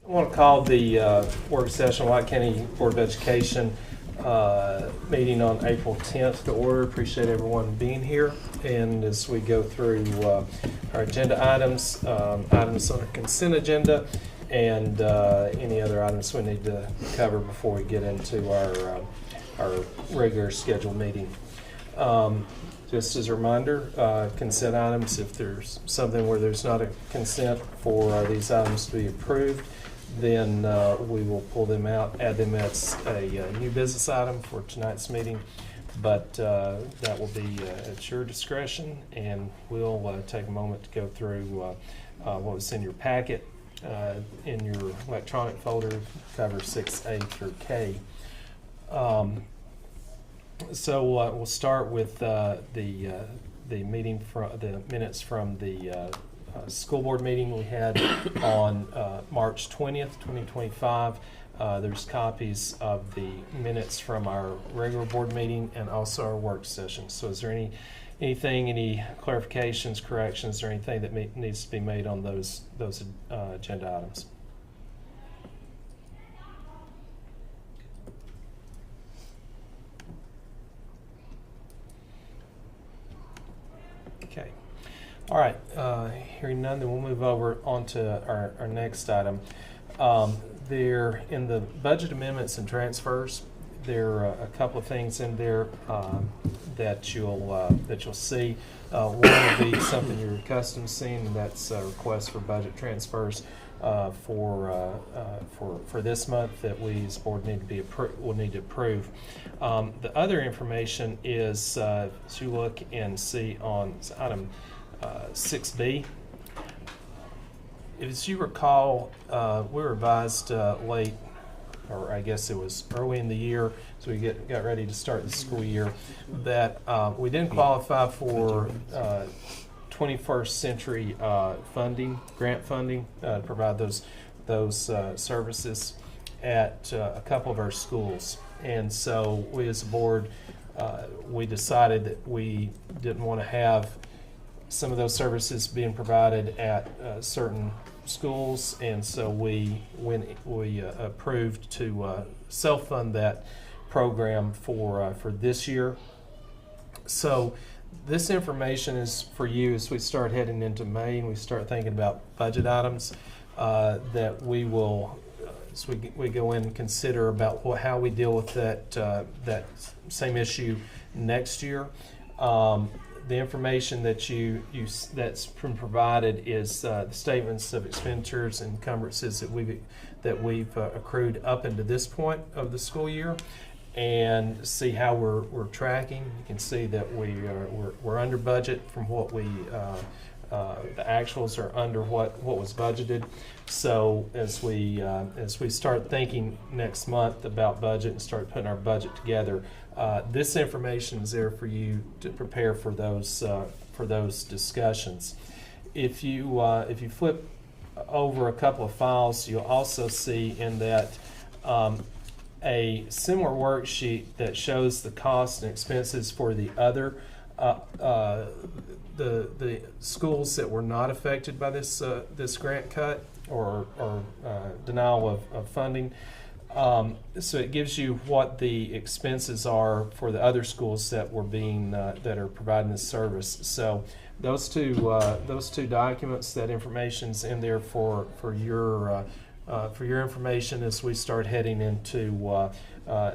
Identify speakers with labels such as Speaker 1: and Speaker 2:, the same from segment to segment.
Speaker 1: I want to call the work session, White County Board of Education meeting on April 10th to order. Appreciate everyone being here. And as we go through our agenda items, items on the consent agenda, and any other items we need to cover before we get into our regular scheduled meeting. Just as a reminder, consent items, if there's something where there's not a consent for these items to be approved, then we will pull them out, add them as a new business item for tonight's meeting. But that will be at your discretion, and we'll take a moment to go through what was in your packet. In your electronic folder, cover 6A through K. So we'll start with the meeting from the minutes from the school board meeting we had on March 20th, 2025. There's copies of the minutes from our regular board meeting and also our work session. So is there any clarifications, corrections, or anything that needs to be made on those agenda items? Okay. All right. Hearing none, then we'll move over onto our next item. There, in the budget amendments and transfers, there are a couple of things in there that you'll see. One will be something you're accustomed to seeing, and that's a request for budget transfers for this month that we as board will need to approve. The other information is, as you look and see on item 6B. As you recall, we were advised late, or I guess it was early in the year, so we got ready to start the school year, that we didn't qualify for 21st century grant funding to provide those services at a couple of our schools. And so we as a board, we decided that we didn't want to have some of those services being provided at certain schools, and so we approved to self-fund that program for this year. So this information is for you as we start heading into May and we start thinking about budget items that we will, as we go in and consider about how we deal with that same issue next year. The information that that's been provided is the statements of expenditures and encumbrances that we've accrued up into this point of the school year, and see how we're tracking. You can see that we're under budget from what the actuals are under what was budgeted. So as we start thinking next month about budget and start putting our budget together, this information is there for you to prepare for those discussions. If you flip over a couple of files, you'll also see in that a similar worksheet that shows the costs and expenses for the other the schools that were not affected by this grant cut or denial of funding. So it gives you what the expenses are for the other schools that are providing this service. So those two documents, that information's in there for your information as we start heading into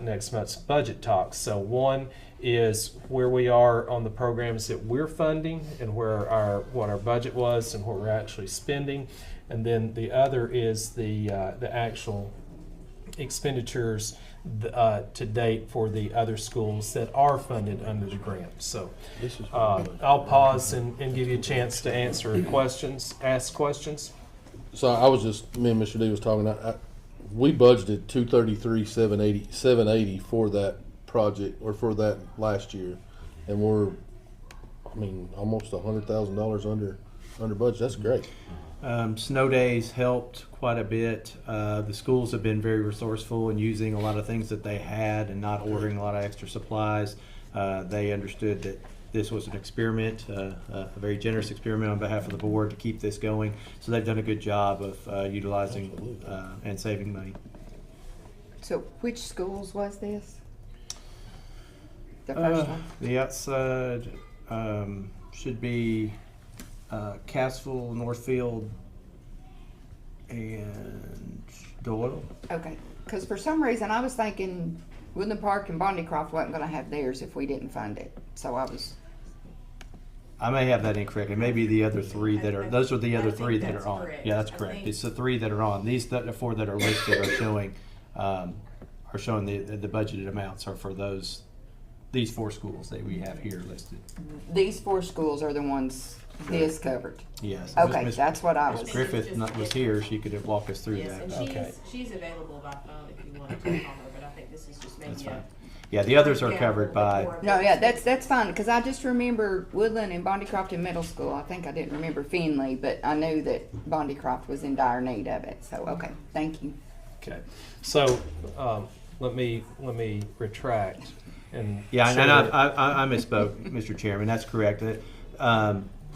Speaker 1: next month's budget talks. So one is where we are on the programs that we're funding and what our budget was and what we're actually spending, and then the other is the actual expenditures to date for the other schools that are funded under the grant. So I'll pause and give you a chance to ask questions.
Speaker 2: So I was me and Mr. D was talking. We budgeted $233,780 for that project or for that last year, and we're, almost $100,000 under budget. That's great.
Speaker 3: Snow days helped quite a bit. The schools have been very resourceful in using a lot of things that they had and not ordering a lot of extra supplies. They understood that This was an experiment, a very generous experiment on behalf of the board to keep this going. So they've done a good job of utilizing and saving money.
Speaker 4: So which schools was this? The first one?
Speaker 3: The outside should be Cassville, Northfield, and Doyle.
Speaker 4: Okay, because for some reason I was thinking Woodland Park and Bondycroft wasn't gonna have theirs if we didn't fund it. So
Speaker 3: I may have that incorrect. It may be the other three that are. Those are the other
Speaker 5: I think
Speaker 3: three that
Speaker 5: that's
Speaker 3: are on.
Speaker 5: correct.
Speaker 3: Yeah, that's
Speaker 5: I
Speaker 3: correct.
Speaker 5: think-
Speaker 3: It's the three that are on. These the four that are listed are showing the budgeted amounts are for these four schools that we have here listed.
Speaker 4: these four schools are the ones this covered.
Speaker 3: Yes.
Speaker 4: Okay,
Speaker 3: Miss-
Speaker 4: that's what I
Speaker 3: Miss
Speaker 4: was.
Speaker 3: Griffith was here. She could walk us through
Speaker 5: Yes,
Speaker 3: that.
Speaker 5: and
Speaker 1: Okay.
Speaker 5: she's available by phone if you want to call her, but I think this is just
Speaker 3: That's
Speaker 5: maybe
Speaker 3: fine.
Speaker 5: a.
Speaker 3: Yeah, the others are
Speaker 5: Yeah,
Speaker 3: covered
Speaker 5: a
Speaker 3: by.
Speaker 5: little bit
Speaker 4: No,
Speaker 5: more.
Speaker 4: yeah, that's fine, because I just remember Woodland and Bondycroft in middle school. I think I didn't remember Finley, but I knew that Bondycroft was in dire need of it. So, okay, thank you.
Speaker 1: Okay, so let me retract and
Speaker 3: Yeah,
Speaker 1: show
Speaker 3: and
Speaker 1: that-
Speaker 3: I misspoke, Mr. Chairman. That's correct.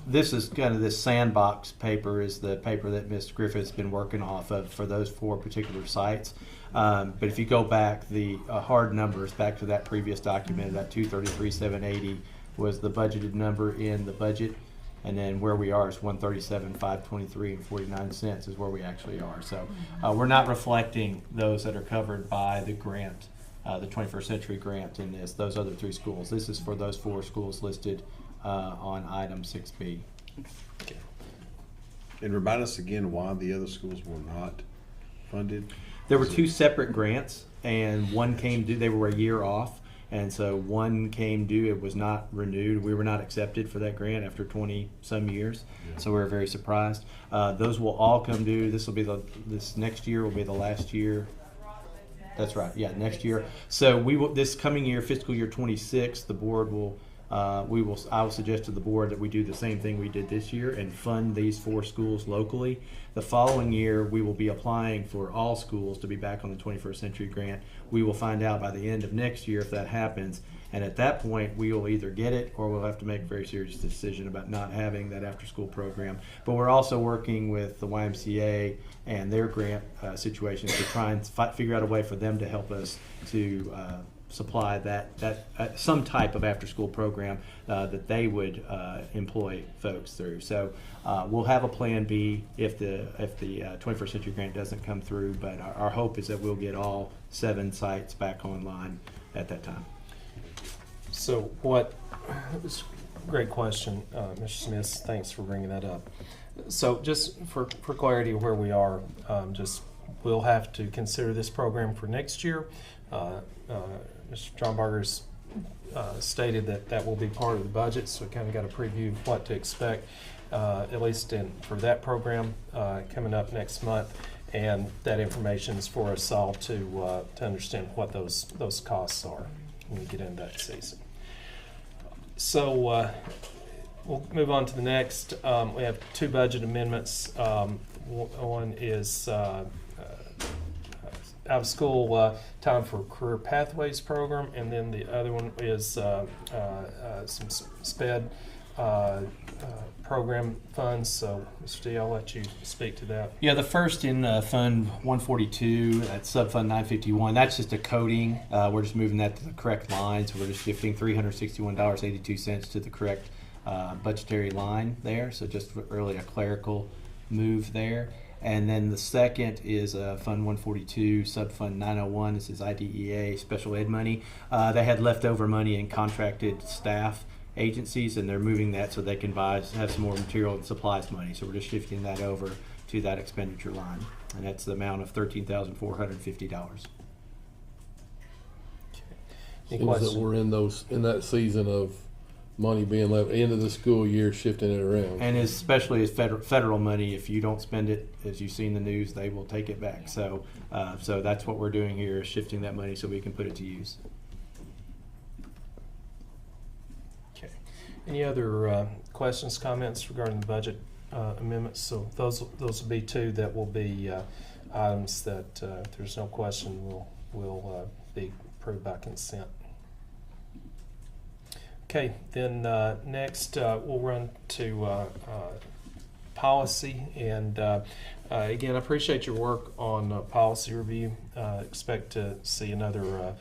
Speaker 3: This is kind of this sandbox paper is the paper that Ms. Griffith's been working off of for those four particular sites. But if you go back, the hard numbers back to that previous document, that 233,780 was the budgeted number in the budget, and then where we are is 137,523 and 49 cents is where we actually are. So we're not reflecting those that are covered by the grant. The 21st Century Grant in those other three schools. This is for those four schools listed on item 6B.
Speaker 6: And remind us again why the other schools were not funded?
Speaker 3: There were two separate grants, and one came due. They were a year off, and so one came due. It was not renewed. We were not accepted for that grant after 20 some years, so we were very surprised. Those will all come due. This next year will be the last year. That's right. Yeah, next year. So we will this coming year, fiscal year 26. The board will. I will suggest to the board that we do the same thing we did this year and fund these four schools locally. The following year, we will be applying for all schools to be back on the 21st Century Grant. We will find out by the end of next year if that happens. And at that point, we will either get it or we'll have to make a very serious decision about not having that after-school program. But we're also working with the YMCA and their grant situations to try and figure out a way for them to help us to supply that some type of after-school program that they would employ folks through. So we'll have a plan B if the 21st Century Grant doesn't come through. But our hope is that we'll get all 7 sites back online at that time.
Speaker 1: So great question, Mr. Smith. Thanks for bringing that up. So just for clarity of where we are, we'll have to consider this program for next year. Mr. Stromberger's stated that will be part of the budget, so we kind of got a preview of what to expect, at least for that program coming up next month. And that information is for us all to understand what those costs are when we get into that season. So we'll move on to the next. We have 2 budget amendments. One is out of school time for career pathways program, and then the other one is some SPED program funds. So, Mr. D, I'll let you speak to that.
Speaker 3: Yeah, the first in Fund 142, that's Subfund 951. That's just a coding. We're just moving that to the correct line, so we're just shifting $361.82 to the correct budgetary line there. So just really a clerical move there. And then the second is Fund 142, Subfund 901. This is IDEA special ed money. They had leftover money in contracted staff agencies, and they're moving that so they can have some more material and supplies money. So we're just shifting that over to that expenditure line, and that's the amount of $13,450.
Speaker 1: Any
Speaker 2: Seems that
Speaker 1: questions?
Speaker 2: we're in that season of money being left end of the school year, shifting it around.
Speaker 3: And especially as federal money, if you don't spend it, as you've seen the news, they will take it back. So, so that's what we're doing here, is shifting that money so we can put it to use.
Speaker 1: Okay. Any other questions, comments regarding the budget amendments? So those will be 2 that will be items that, if there's no question, will be approved by consent. Okay, then next we'll run to policy. And again, I appreciate your work on policy review. Expect to see another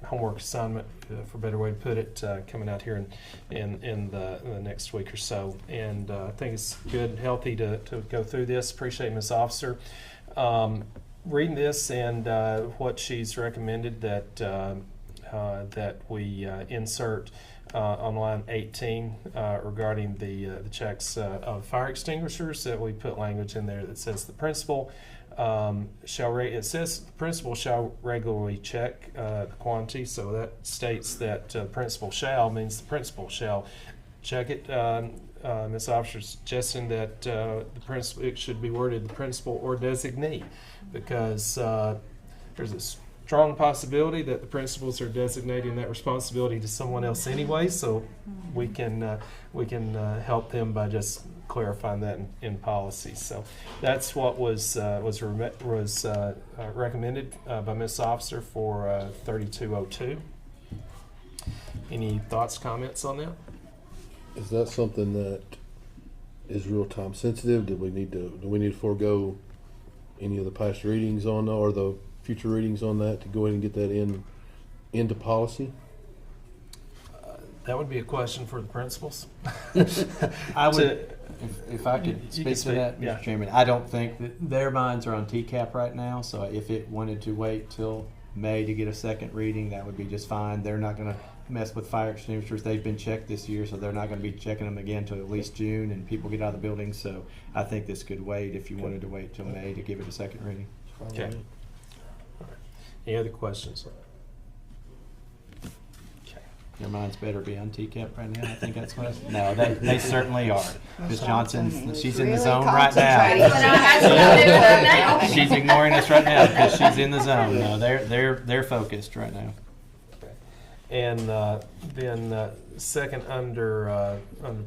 Speaker 1: homework assignment, for a better way to put it, coming out here in the next week or so. And I think it's good and healthy to go through this. Appreciate Ms. Officer reading this and what she's recommended that we insert on line 18 regarding the checks of fire extinguishers, that we put language in there that says the principal it says the principal shall regularly check the quantity, so that states that the principal shall means the principal shall check it. Ms. Officer suggesting that it should be worded the principal or designee, because there's a strong possibility that the principals are designating that responsibility to someone else anyway, so we can help them by just clarifying that in policy. So that's what was recommended by Ms. Officer for 3202. Any thoughts, comments on that?
Speaker 2: Is that something that is real time sensitive? Do we need to forego any of the past readings on, or the future readings on that, to go ahead and get that into policy?
Speaker 1: That would be a question for the principals.
Speaker 3: I would, if I could
Speaker 1: You
Speaker 3: speak
Speaker 1: can
Speaker 3: to
Speaker 1: speak,
Speaker 3: that, Mr.
Speaker 1: yeah.
Speaker 3: Chairman, I don't think that their minds are on TCAP right now, so if it wanted to wait till May to get a second reading, that would be just fine. They're not gonna mess with fire extinguishers. They've been checked this year, so they're not gonna be checking them again till at least June, and people get out of the building, so I think this could wait if you wanted to wait till May to give it a second reading.
Speaker 1: Okay. Any other questions? Okay.
Speaker 3: Your minds better be on TCAP right now. I think that's what. No, they certainly are. Ms. Johnson, she's in the
Speaker 4: Really
Speaker 3: zone right now.
Speaker 4: concentrating.
Speaker 3: She's ignoring us right now because she's in the zone. No, they're focused right now.
Speaker 1: And then second under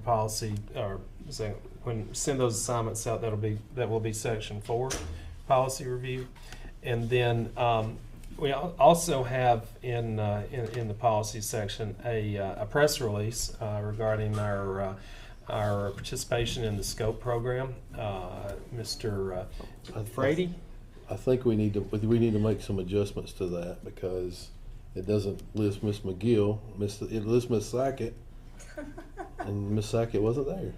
Speaker 1: policy, or second, when send those assignments out, that will be section 4, policy review. And then we also have in the policy section a press release regarding our participation in the SCOPE program. Mr. Frady?
Speaker 2: I think we need to make some adjustments to that, because it doesn't list Miss McGill. It lists Miss Sackett, and Miss Sackett wasn't there.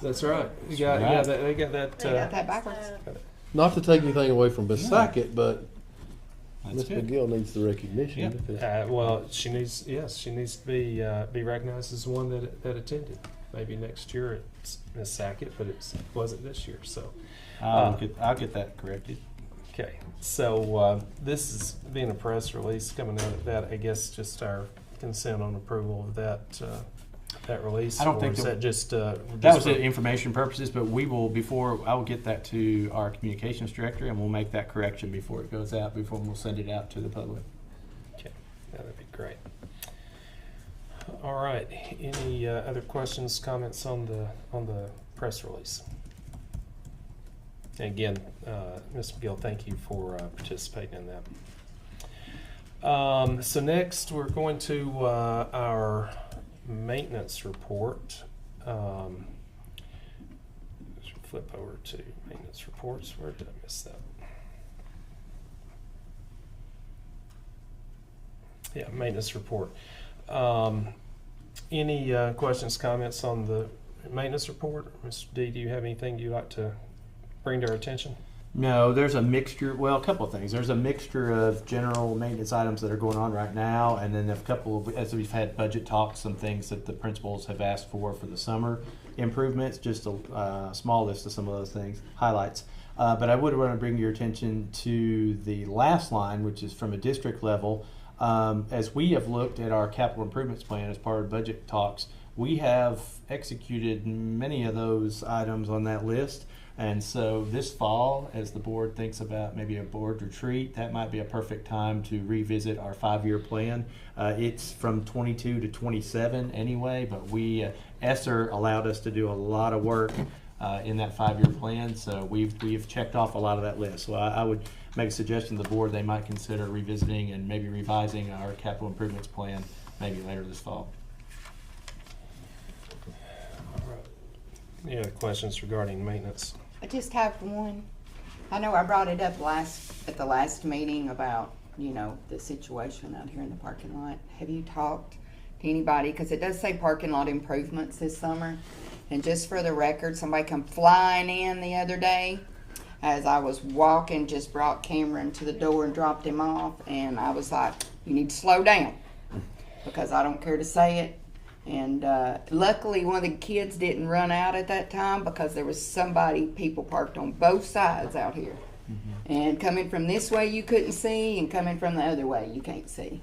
Speaker 1: That's right.
Speaker 3: That's
Speaker 1: Yeah,
Speaker 3: right.
Speaker 1: they got that.
Speaker 4: They got that backwards.
Speaker 2: Not to take anything away from Miss Sackett, but
Speaker 3: That's
Speaker 2: Miss
Speaker 3: good.
Speaker 2: McGill needs the recognition.
Speaker 3: Yeah.
Speaker 2: because-
Speaker 1: Well, she needs to be recognized as the one that attended. Maybe next year it's Miss Sackett, but it wasn't this year. So,
Speaker 3: I'll get that corrected.
Speaker 1: okay. So this is being a press release coming out of that. I guess just our consent on approval of that release.
Speaker 3: I don't
Speaker 1: or
Speaker 3: think
Speaker 1: is
Speaker 3: that-
Speaker 1: that just
Speaker 3: That was
Speaker 1: for-
Speaker 3: for information purposes, but I will get that to our communications director, and we'll make that correction before it goes out, before we'll send it out to the public.
Speaker 1: Okay, that'd be great. All right. Any other questions, comments on the press release? And again, Ms. McGill, thank you for participating in that. So next, we're going to our maintenance report. Flip over to maintenance reports. Where did I miss that? Yeah, maintenance report. Any questions, comments on the maintenance report? Mr. D, do you have anything you'd like to bring to our attention?
Speaker 3: No, there's a mixture, well, a couple of things. There's a mixture of general maintenance items that are going on right now, and then a couple of, as we've had budget talks, some things that the principals have asked for the summer improvements, just a small list of some of those things, highlights. But I would want to bring your attention to the last line, which is from a district level. As we have looked at our capital improvements plan as part of budget talks, we have executed many of those items on that list. And so this fall, as the board thinks about maybe a board retreat, that might be a perfect time to revisit our 5-year plan. It's from 22 to 27 anyway, but ESSER allowed us to do a lot of work in that 5-year plan, so we've checked off a lot of that list. So I make a suggestion to the board, they might consider revisiting and maybe revising our capital improvements plan maybe later this fall.
Speaker 1: Any other questions regarding maintenance?
Speaker 4: I just have one. I know I brought it up at the last meeting about, the situation out here in the parking lot. Have you talked to anybody? Because it does say parking lot improvements this summer. And just for the record, somebody come flying in the other day as I was walking, just brought Cameron to the door and dropped him off. And I was like, you need to slow down because I don't care to say it. And luckily, one of the kids didn't run out at that time because there was people parked on both sides out here. Mm-hmm. And coming from this way, you couldn't see, and coming from the other way, you can't see.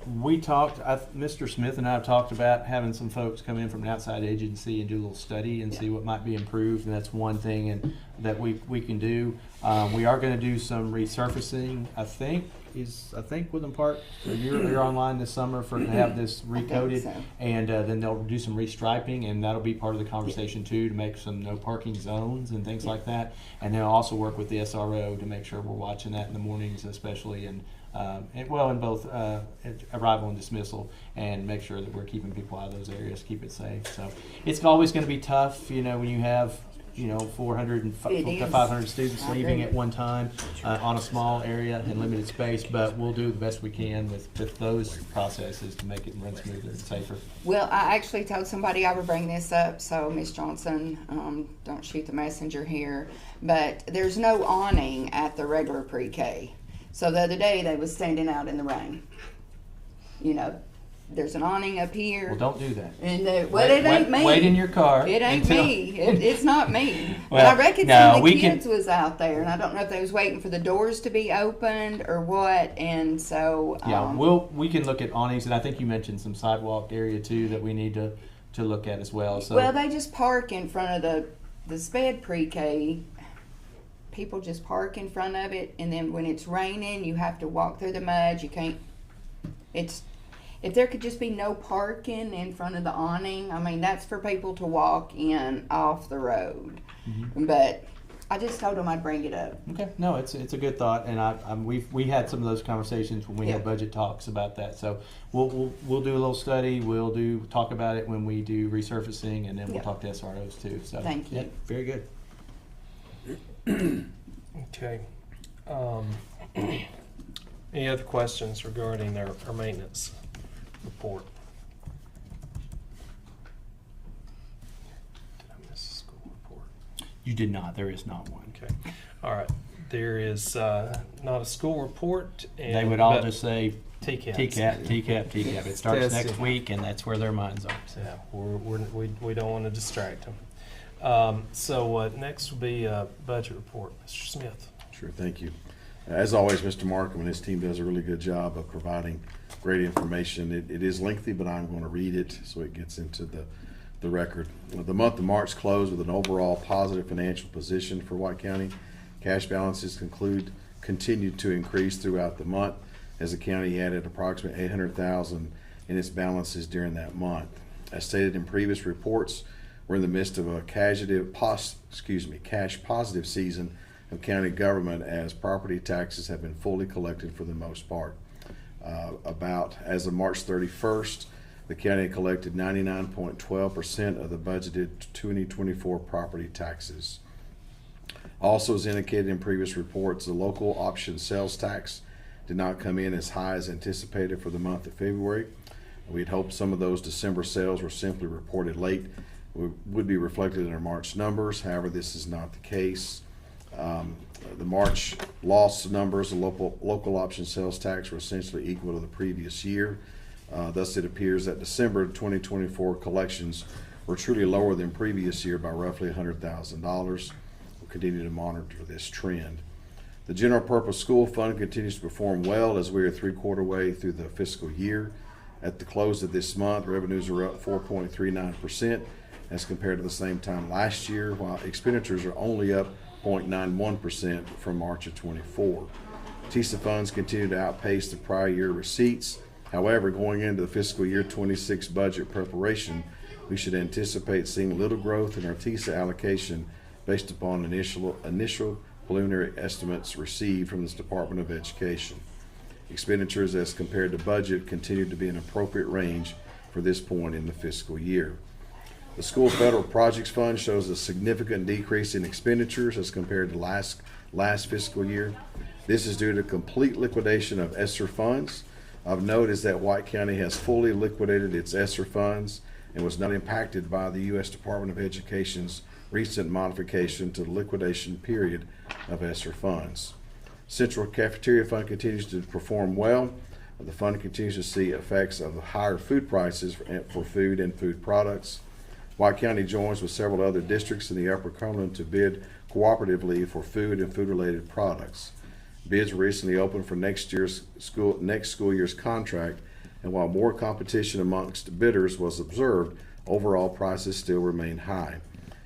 Speaker 3: We talked, Mr. Smith and I have talked about having some folks come in from an outside agency and do a little study and see what might be improved, and that's one thing and that we can do. We are going to do some resurfacing, I think Woodland Park, you're online this summer to have this recoated,
Speaker 4: so.
Speaker 3: and then they'll do some restriping, and that'll be part of the conversation too, to make some no parking zones and things like that. And then I'll also work with the SRO to make sure we're watching that in the mornings especially, and in both arrival and dismissal, and make sure that we're keeping people out of those areas, keep it safe. So it's always going to be tough, when you have 400 and 500 students leaving at one time on a small area and limited space, but we'll do the best we can with those processes to make it run smoother and safer.
Speaker 4: Well, I actually told somebody I would bring this up, so Miss Johnson, don't shoot the messenger here, but there's no awning at the regular pre-K. So the other day they was standing out in the rain. There's an awning up here.
Speaker 3: Well, don't do that.
Speaker 4: And it ain't me.
Speaker 3: Wait in your car.
Speaker 4: It ain't me. It's not me.
Speaker 3: Well,
Speaker 4: but I reckon
Speaker 3: no,
Speaker 4: some of the
Speaker 3: we
Speaker 4: kids was out there, and I don't know if they was waiting for the doors to be opened or what. And so
Speaker 3: we can look at awnings, and I think you mentioned some sidewalk area too that we need to look at as well. So
Speaker 4: well, they just park in front of the SPED pre-K. People just park in front of it, and then when it's raining, you have to walk through the mud. You can't. If there could just be no parking in front of the awning, I mean, that's for people to walk in off the road. Mm-hmm. But I just told them I'd bring it up.
Speaker 3: Okay, no, it's a good thought, and we had some of those conversations when we had budget talks about that. So we'll do a little study. We'll talk about it when we do resurfacing, and then we'll talk to SROs too. So
Speaker 4: thank you.
Speaker 3: Yeah, very good.
Speaker 1: Okay. Any other questions regarding our maintenance report? Did I miss a school report?
Speaker 3: You did not. There is not one.
Speaker 1: Okay. All right. There is not a school report.
Speaker 3: They would all just say
Speaker 1: TCAP.
Speaker 3: TCAP. It starts next week, and that's where their minds are. So.
Speaker 1: Yeah, we don't want to distract them. So next will be a budget report. Mr. Smith.
Speaker 6: Sure, thank you. As always, Mr. Markham and his team does a really good job of providing great information. It is lengthy, but I'm going to read it so it gets into the record. The month of March closed with an overall positive financial position for White County. Cash balances continued to increase throughout the month as the county added approximately $800,000 in its balances during that month. As stated in previous reports, we're in the midst of a cash positive season of county government as property taxes have been fully collected for the most part. As of March 31st, the county collected 99.12% of the budgeted 2024 property taxes. Also, as indicated in previous reports, the local option sales tax did not come in as high as anticipated for the month of February. We had hoped some of those December sales were simply reported late, would be reflected in our March numbers. However, this is not the case. The March loss numbers, the local option sales tax, were essentially equal to the previous year. Thus, it appears that December 2024 collections were truly lower than previous year by roughly $100,000. We'll continue to monitor this trend. The General Purpose School Fund continues to perform well as we are 3/4 way through the fiscal year. At the close of this month, revenues are up 4.39% as compared to the same time last year, while expenditures are only up 0.91% from March of 24. TISA funds continue to outpace the prior year receipts. However, going into the fiscal year 26 budget preparation, we should anticipate seeing little growth in our TISA allocation based upon initial preliminary estimates received from the Department of Education. Expenditures as compared to budget continued to be an appropriate range for this point in the fiscal year. The School Federal Projects Fund shows a significant decrease in expenditures as compared to last fiscal year. This is due to complete liquidation of ESSER funds. Of note is that White County has fully liquidated its ESSER funds and was not impacted by the U.S. Department of Education's recent modification to the liquidation period of ESSER funds. Central Cafeteria Fund continues to perform well. The fund continues to see effects of the higher food prices for food and food products. White County joins with several other districts in the Upper Cumberland to bid cooperatively for food and food-related products. Bids recently opened for next school year's contract, and while more competition amongst bidders was observed, overall prices still remain high.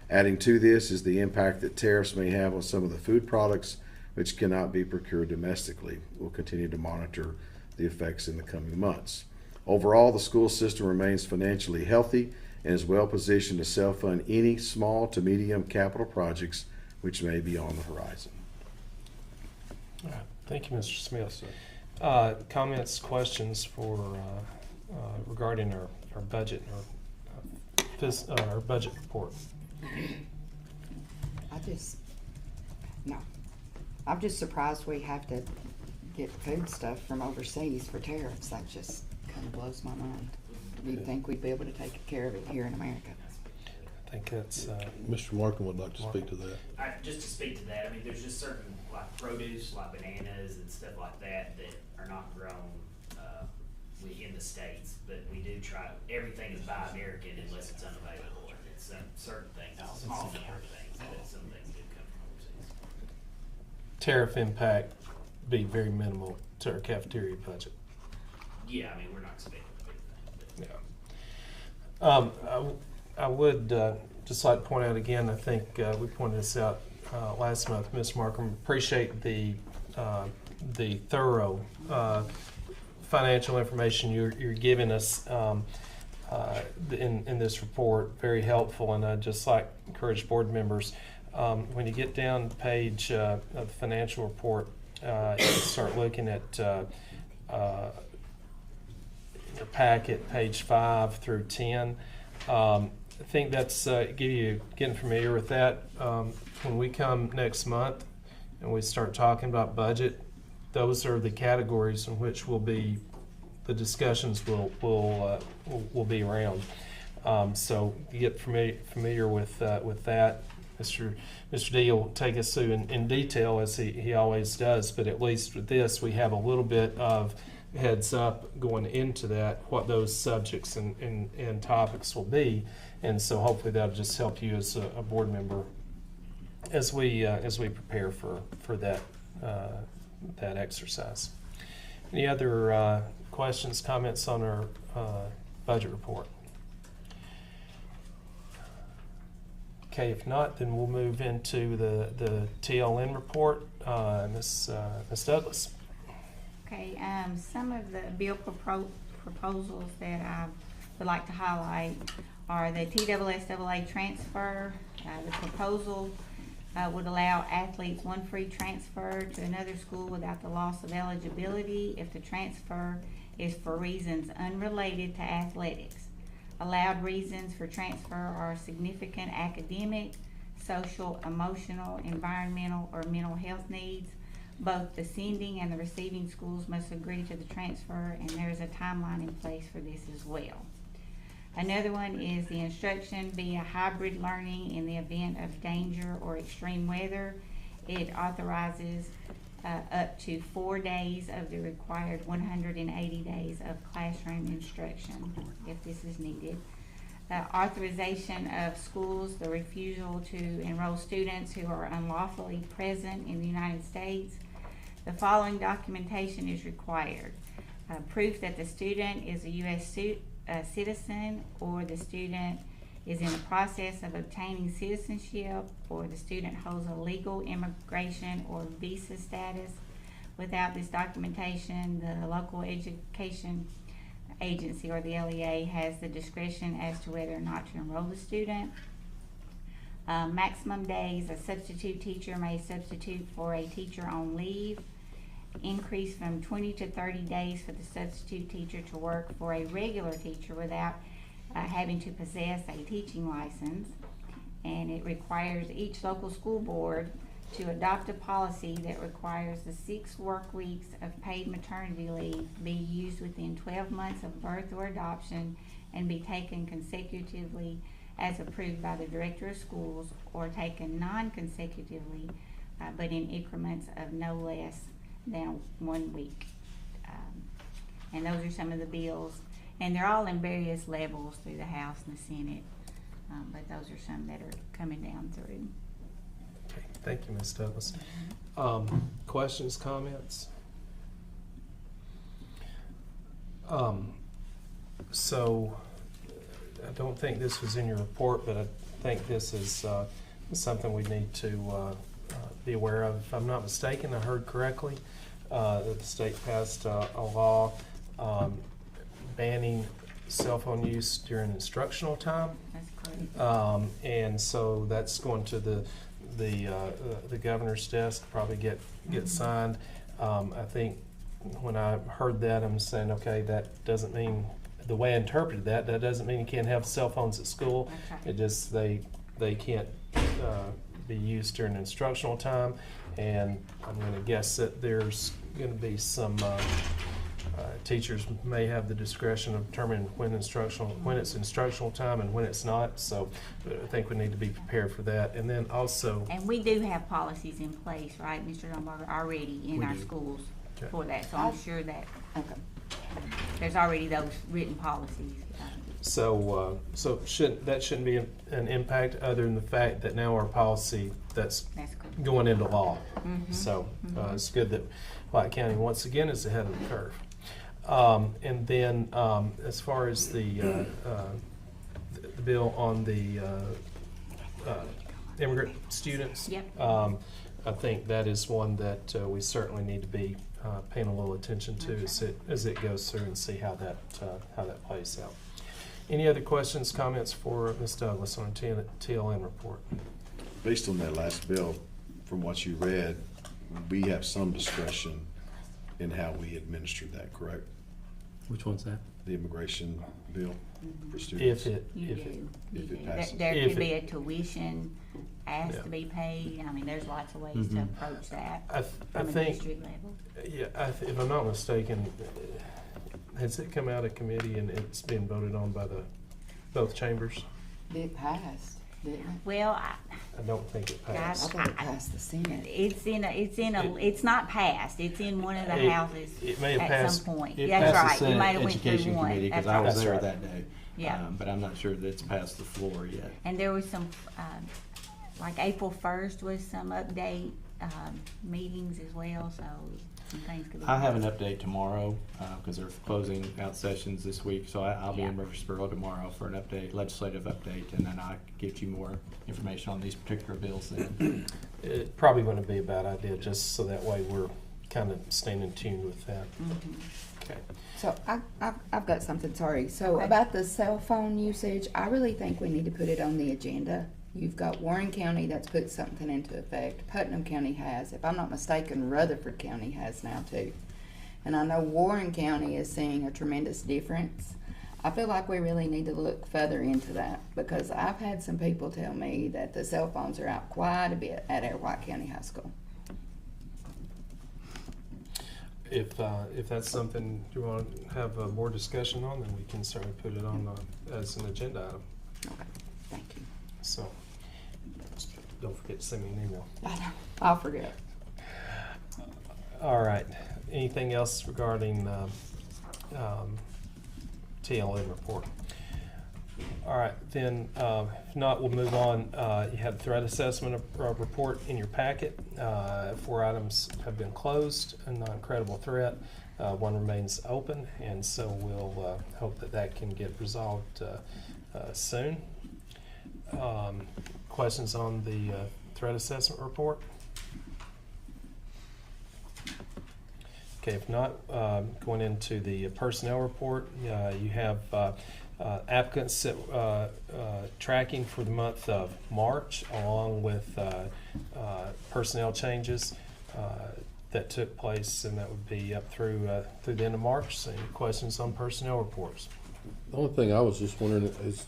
Speaker 6: Adding to this is the impact that tariffs may have on some of the food products which cannot be procured domestically. We'll continue to monitor the effects in the coming months. Overall, the school system remains financially healthy and is well positioned to self-fund any small to medium capital projects which may be on the horizon.
Speaker 1: All right. Thank you, Mr. Smith. Comments, questions for regarding our budget or our budget report?
Speaker 4: I'm just surprised we have to get food stuff from overseas for tariffs. That just kind of blows my mind. You'd think we'd be able to take care of it here in America.
Speaker 1: I think that's
Speaker 2: Mr. Markham would like to speak to that.
Speaker 7: Just to speak to that, I mean, there's just certain, like produce, like bananas and stuff like that, that are not grown, in the States, but we do try, everything is Buy American unless it's unavailable, and it's certain things, it's a small number of things, but some things do come from overseas.
Speaker 1: tariff impact be very minimal to our cafeteria budget.
Speaker 7: Yeah, I mean, we're not expecting a big thing,
Speaker 1: Yeah. I would just like to point out again, I think we pointed this out last month, Ms. Markham, appreciate the thorough financial information you're giving us in this report. Very helpful, and I'd just like to encourage board members, when you get down the page of the financial report, you start looking at your packet, page 5 through 10. I think that's getting familiar with that. When we come next month and we start talking about budget, those are the categories in which the discussions will be around. So you get familiar with that. Mr. D will take us through in detail as he always does, but at least with this we have a little bit of heads up going into that, what those subjects and topics will be, and so hopefully that'll just help you as a board member as we prepare for that exercise. Any other questions, comments on our budget report? Okay, if not, then we'll move into the TLN report. Ms. Douglas.
Speaker 8: Okay, some of the bill proposals that I would like to highlight are the TSSAA transfer. The proposal would allow athletes one free transfer to another school without the loss of eligibility if the transfer is for reasons unrelated to athletics. Allowed reasons for transfer are significant academic, social, emotional, environmental, or mental health needs. Both the sending and the receiving schools must agree to the transfer, and there is a timeline in place for this as well. Another one is the instruction via hybrid learning in the event of danger or extreme weather. It authorizes up to 4 days of the required 180 days of classroom instruction if this is needed. Authorization of schools, the refusal to enroll students who are unlawfully present in the United States. The following documentation is required. Proof that the student is a U.S. citizen, or the student is in the process of obtaining citizenship, or the student holds a legal immigration or visa status. Without this documentation, the local education agency, or the LEA, has the discretion as to whether or not to enroll the student. Maximum days a substitute teacher may substitute for a teacher on leave. Increase from 20 to 30 days for the substitute teacher to work for a regular teacher without having to possess a teaching license. And it requires each local school board to adopt a policy that requires the 6 work weeks of paid maternity leave be used within 12 months of birth or adoption and be taken consecutively as approved by the director of schools, or taken non-consecutively, but in increments of no less than 1 week. And those are some of the bills, and they're all in various levels through the House and the Senate, but those are some that are coming down through.
Speaker 1: Okay, thank you, Ms. Douglas. Questions, comments? So, I don't think this was in your report, but I think this is something we need to be aware of. If I'm not mistaken, I heard correctly that the state passed a law banning cell phone use during instructional time.
Speaker 8: That's correct.
Speaker 1: And so that's going to the governor's desk, probably get signed. I think when I heard that, I'm saying, okay, that doesn't mean, the way I interpreted that doesn't mean you can't have cell phones at school.
Speaker 8: That's right.
Speaker 1: It just, they can't be used during instructional time. And I'm gonna guess that there's gonna be some, teachers may have the discretion of determining when it's instructional time and when it's not. So I think we need to be prepared for that. And then also,
Speaker 8: And we do have policies in place, right, Mr. Dunbar, already in
Speaker 1: We
Speaker 8: our
Speaker 1: do.
Speaker 8: schools
Speaker 1: Okay.
Speaker 8: for that, so I'm sure that
Speaker 4: Okay.
Speaker 8: there's already those written policies.
Speaker 1: so shouldn't be an impact, other than the fact that now our policy that's
Speaker 8: That's correct.
Speaker 1: going into law.
Speaker 8: Mhm.
Speaker 1: So it's good that White County once again is ahead of the curve. And then as far as the bill on the immigrant students,
Speaker 8: Yep.
Speaker 1: I think that is one that we certainly need to be paying a little attention to as it goes through, and see how that plays out. Any other questions, comments for Ms. Douglas on the TLN report?
Speaker 6: Based on that last bill, from what you read, we have some discretion in how we administer that, correct?
Speaker 3: Which one's that?
Speaker 6: The immigration bill for
Speaker 1: If
Speaker 6: students?
Speaker 1: it,
Speaker 8: You
Speaker 1: if it,
Speaker 8: do.
Speaker 6: if
Speaker 8: You
Speaker 6: it
Speaker 8: do.
Speaker 6: passes.
Speaker 8: There
Speaker 1: If
Speaker 8: could be
Speaker 1: it-
Speaker 8: a tuition asked
Speaker 1: Yeah.
Speaker 8: to be paid. I mean, there's lots of ways to
Speaker 3: Mhm.
Speaker 8: approach that
Speaker 1: I
Speaker 8: from a
Speaker 1: think,
Speaker 8: district level.
Speaker 1: yeah, if I'm not mistaken, has it come out of committee and it's been voted on by both chambers?
Speaker 4: It passed, didn't it?
Speaker 8: Well,
Speaker 1: I don't think it
Speaker 4: I
Speaker 1: passed.
Speaker 4: thought it passed the Senate.
Speaker 8: it's not passed. It's in one of the houses
Speaker 1: It may have
Speaker 8: at
Speaker 1: passed.
Speaker 8: some point.
Speaker 3: It
Speaker 8: That's
Speaker 3: passed the
Speaker 8: right. You might
Speaker 3: Senate
Speaker 8: have went through
Speaker 3: Education
Speaker 8: one.
Speaker 3: Committee, because
Speaker 8: That's
Speaker 3: I was
Speaker 1: right.
Speaker 3: there
Speaker 1: That's
Speaker 3: that day.
Speaker 8: Yeah.
Speaker 3: But I'm not sure that it's passed the floor yet.
Speaker 8: And there was some, like April 1st was some update meetings as well, so some things could be.
Speaker 3: I have an update tomorrow, because they're closing out sessions this week, so I'll be in
Speaker 8: Yeah.
Speaker 3: Murfreesboro tomorrow for an update, legislative update, and then I give you more information on these particular bills then.
Speaker 1: It probably wouldn't be a bad idea, just so that way we're kind of staying in tune with that.
Speaker 8: Mhm.
Speaker 1: Okay.
Speaker 4: So I've got something, sorry. So
Speaker 8: Okay.
Speaker 4: about the cell phone usage, I really think we need to put it on the agenda. You've got Warren County that's put something into effect. Putnam County has. If I'm not mistaken, Rutherford County has now too. And I know Warren County is seeing a tremendous difference. I feel like we really need to look further into that, because I've had some people tell me that the cell phones are out quite a bit at our White County High School.
Speaker 1: If that's something you want to have more discussion on, then we can certainly put it on as an agenda item.
Speaker 4: Okay, thank you.
Speaker 1: So don't forget to send me an email.
Speaker 4: I know, I'll forget.
Speaker 1: All right. Anything else regarding TLN report? All right, then, if not, we'll move on. You had threat assessment report in your packet. 4 items have been closed, a non-credible threat. 1 remains open, and so we'll hope that can get resolved soon. Questions on the threat assessment report? Okay, if not, going into the personnel report, you have applicants that, tracking for the month of March, along with personnel changes that took place, and that would be up through the end of March. So any questions on personnel reports?
Speaker 2: The only thing I was just wondering is,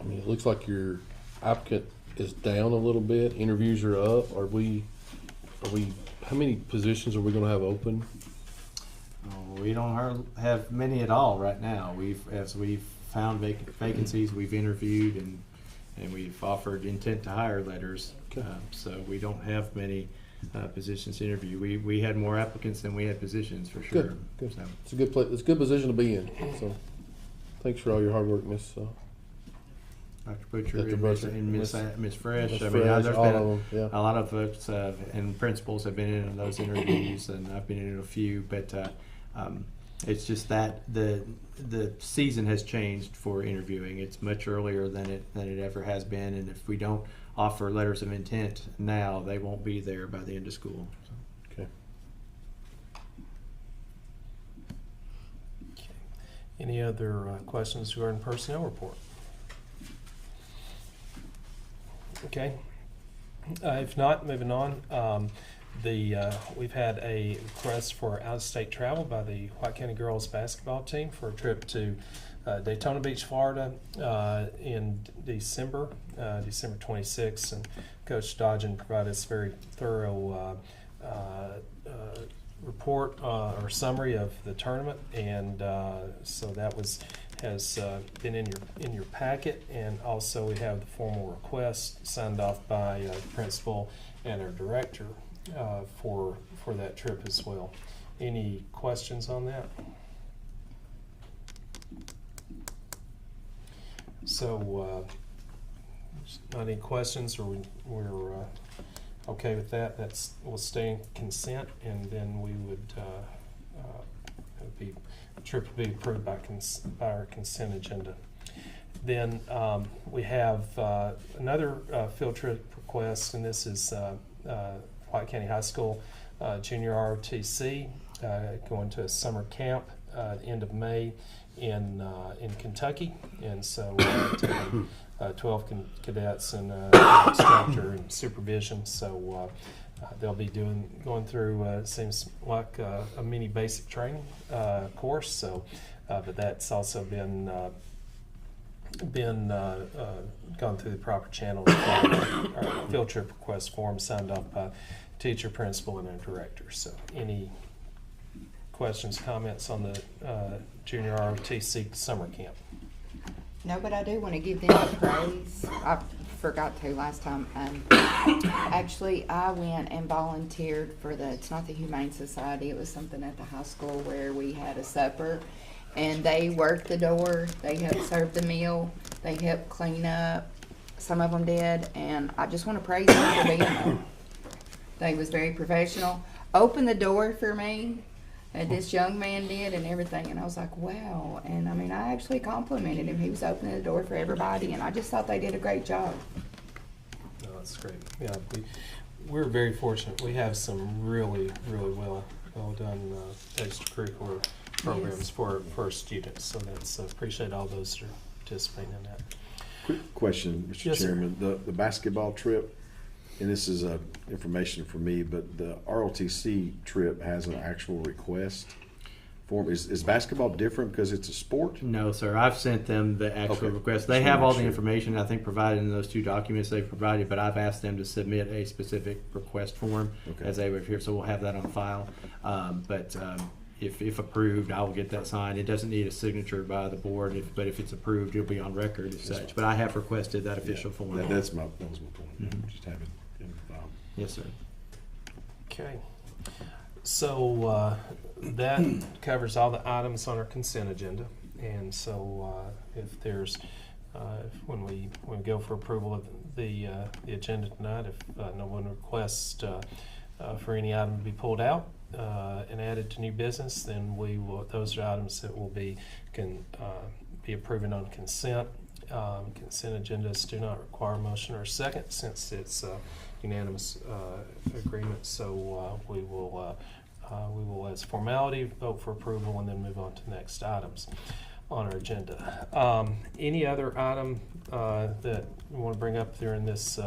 Speaker 2: I mean, it looks like your applicant is down a little bit. Interviews are up. Are we? How many positions are we going to have open?
Speaker 3: We don't have many at all right now. As we've found vacancies, we've interviewed and we've offered intent to hire letters.
Speaker 2: Okay.
Speaker 3: So we don't have many positions to interview. We had more applicants than we had positions for sure.
Speaker 2: Good.
Speaker 3: So,
Speaker 2: It's a good place. It's a good position to be in. So, thanks for all your hard work, Miss.
Speaker 3: Dr. Butcher
Speaker 2: Dr.
Speaker 3: and
Speaker 2: Butcher,
Speaker 3: Miss Fresh.
Speaker 2: Miss
Speaker 3: I mean,
Speaker 2: Fresh,
Speaker 3: there's
Speaker 2: all
Speaker 3: been
Speaker 2: of them, yeah.
Speaker 3: a lot of folks and principals have been in those interviews, and I've been in a few. But it's just that the season has changed for interviewing. It's much earlier than it ever has been, and if we don't offer letters of intent now, they won't be there by the end of school.
Speaker 2: Okay.
Speaker 1: Any other questions regarding personnel report? Okay. If not, moving on. We've had a request for out-of-state travel by the White County girls basketball team for a trip to Daytona Beach, Florida, in December 26th. And Coach Dodgen provided us a very thorough report or summary of the tournament, and so that has been in your packet. And also we have the formal request signed off by the principal and our director for that trip as well. Any questions on that? So not any questions, or we're okay with that? We'll stay in consent, and then we would trip will be approved by our consent agenda. Then we have another field trip request, and this is White County High School Junior ROTC going to a summer camp end of May in Kentucky, and so 12 cadets and instructor and supervision. So they'll be going through seems like a mini basic training course. So, but that's also been gone through the proper channels. Our field trip request form signed off by teacher, principal, and our director. So, any questions, comments on the Junior ROTC summer camp?
Speaker 4: No, but I do want to give them a praise. I forgot to last time. Actually, I went and volunteered for it's not the Humane Society, it was something at the high school where we had a supper, and they worked the door, they helped serve the meal, they helped clean up, some of them did, and I just want to praise them for being there. They was very professional, opened the door for me, and this young man did, and everything, and I was like, wow. And I mean, I actually complimented him. He was opening the door for everybody, and I just thought they did a great job.
Speaker 1: No, that's great. Yeah, we're very fortunate. We have some really well done extracurricular programs
Speaker 4: Yes.
Speaker 1: for our students. So that's appreciate all those that are participating in that.
Speaker 6: Quick question, Mr.
Speaker 1: Yes, sir.
Speaker 6: Chairman. The basketball trip, and this is information for me, but the ROTC trip has an actual request form. Is basketball different because it's a sport?
Speaker 3: no, sir. I've sent them the actual
Speaker 6: Okay.
Speaker 3: request. They
Speaker 6: Just
Speaker 3: have
Speaker 6: wanna
Speaker 3: all
Speaker 6: make
Speaker 3: the
Speaker 6: sure.
Speaker 3: information, I think, provided in those two documents they've provided, but I've asked them to submit a specific request form
Speaker 6: Okay.
Speaker 3: as they were here, so we'll have that on file. If approved, I will get that signed. It doesn't need a signature by the board, but if it's approved, it'll be on record as such. But I have requested that official form.
Speaker 6: That was my point.
Speaker 3: Mhm.
Speaker 6: Just have it in the file.
Speaker 3: Yes, sir.
Speaker 1: Okay. So that covers all the items on our consent agenda. And so if there's when we go for approval of the agenda tonight, if no one requests for any item to be pulled out and added to new business, then those are items that will be approving on consent. Consent agendas do not require a motion or a second since it's unanimous agreement. So we will, as formality, vote for approval and then move on to the next items. on our agenda. Any other item that you want to bring up during this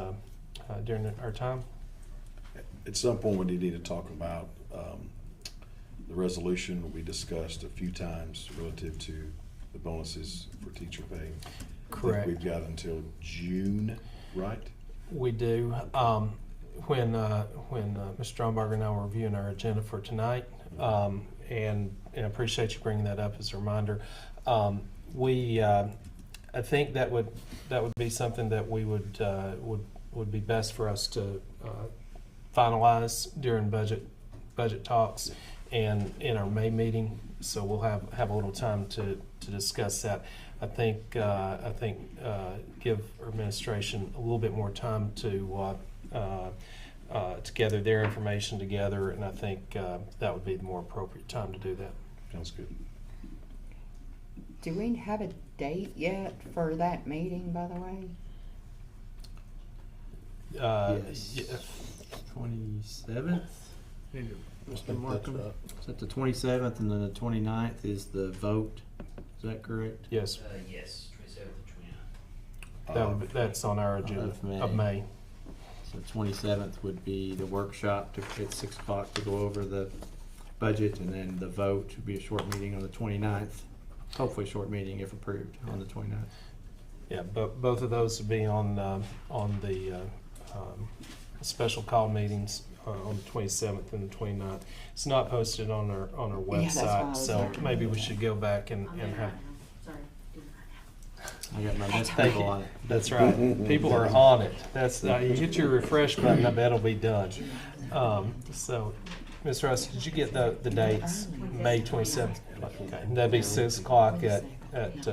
Speaker 1: during our time?
Speaker 6: At some point, we need to talk about the resolution we discussed a few times relative to the bonuses for teacher pay. I think
Speaker 1: Correct.
Speaker 6: we've got until June, right?
Speaker 1: We do. When Mr. Stromberger and I were reviewing our agenda for tonight, and I appreciate you bringing that up as a reminder. I think that would be something that we would be best for us to finalize during budget talks and in our May meeting. So we'll have a little time to discuss that. I think give our administration a little bit more time to gather their information together, and I think that would be the more appropriate time to do that.
Speaker 6: Sounds good.
Speaker 4: Do we have a date yet for that meeting, by the way?
Speaker 3: Yes.
Speaker 1: Yeah.
Speaker 3: 27th?
Speaker 2: I
Speaker 3: Mr.
Speaker 2: think
Speaker 3: Markham?
Speaker 2: that's right.
Speaker 3: Is that the 27th, and then the 29th is the vote? Is that correct?
Speaker 1: Yes,
Speaker 7: Yes, 27th to 29th.
Speaker 1: that's on our agenda
Speaker 3: Of May.
Speaker 1: of May.
Speaker 3: So 27th would be the workshop at 6 o'clock to go over the budget, and then the vote would be a short meeting on the 29th. Hopefully a short meeting if approved on the 29th.
Speaker 1: Yeah, but both of those would be on the special call meetings on the 27th and the 29th. It's not posted on our
Speaker 4: Yeah, that's why I
Speaker 1: website,
Speaker 4: was
Speaker 1: so
Speaker 4: wondering.
Speaker 1: maybe we should go back and have.
Speaker 5: Sorry.
Speaker 3: I got my best
Speaker 1: Thank
Speaker 3: people
Speaker 1: you.
Speaker 3: on it.
Speaker 1: That's right. People are on it. That's you hit your refresh button. I bet it'll be done. So, Ms. Russ, did you get the dates? May 27th. Okay, that'd be 6 o'clock at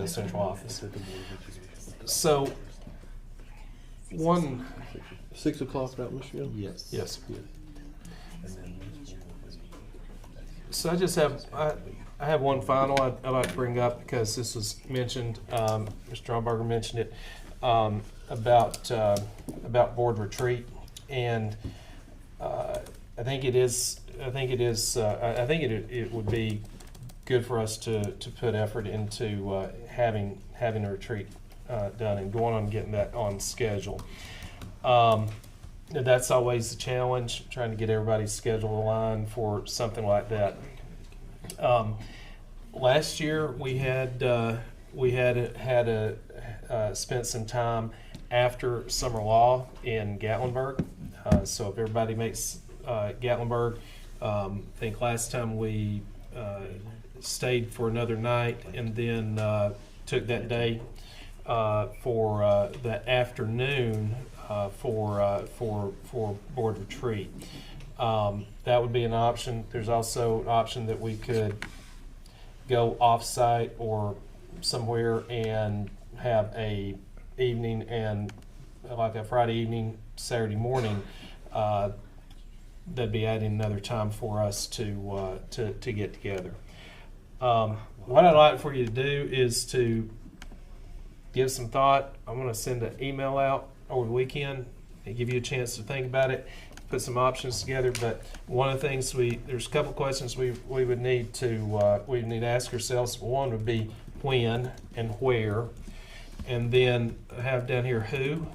Speaker 1: central office. So,
Speaker 2: 6 o'clock, right, Michelle?
Speaker 3: Yes.
Speaker 1: yes. So I just have I have one final I'd like to bring up because this was mentioned. Mr. Stromberger mentioned it about board retreat, and I think it would be good for us to put effort into having a retreat done and going on getting that on schedule. That's always the challenge, trying to get everybody's schedule aligned for something like that. Last year we had spent some time after summer law in Gatlinburg. So if everybody makes Gatlinburg, I think last time we stayed for another night and then took that day for that afternoon for board retreat. That would be an option. There's also an option that we could go off-site or somewhere and have a evening and like a Friday evening, Saturday morning. That'd be adding another time for us to get together. What I'd like for you to do is to give some thought. I'm going to send an email out over the weekend and give you a chance to think about it, put some options together. But one of the things there's a couple questions we would need to ask ourselves. One would be when and where, and then have down here who,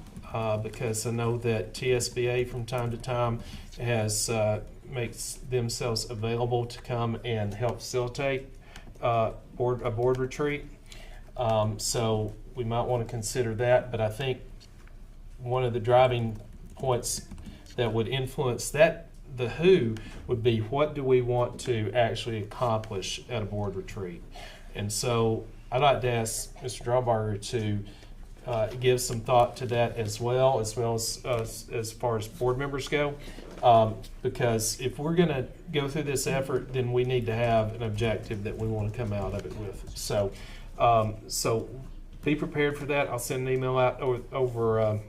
Speaker 1: because I know that TSBA from time to time makes themselves available to come and help facilitate a board retreat. So we might want to consider that, but I think one of the driving points that would influence that, the who, would be what do we want to actually accomplish at a board retreat. And so I'd like to ask Mr. Stromberger to give some thought to that as well as far as board members go. Because if we're going to go through this effort, then we need to have an objective that we want to come out of it with. So be prepared for that. I'll send an email out over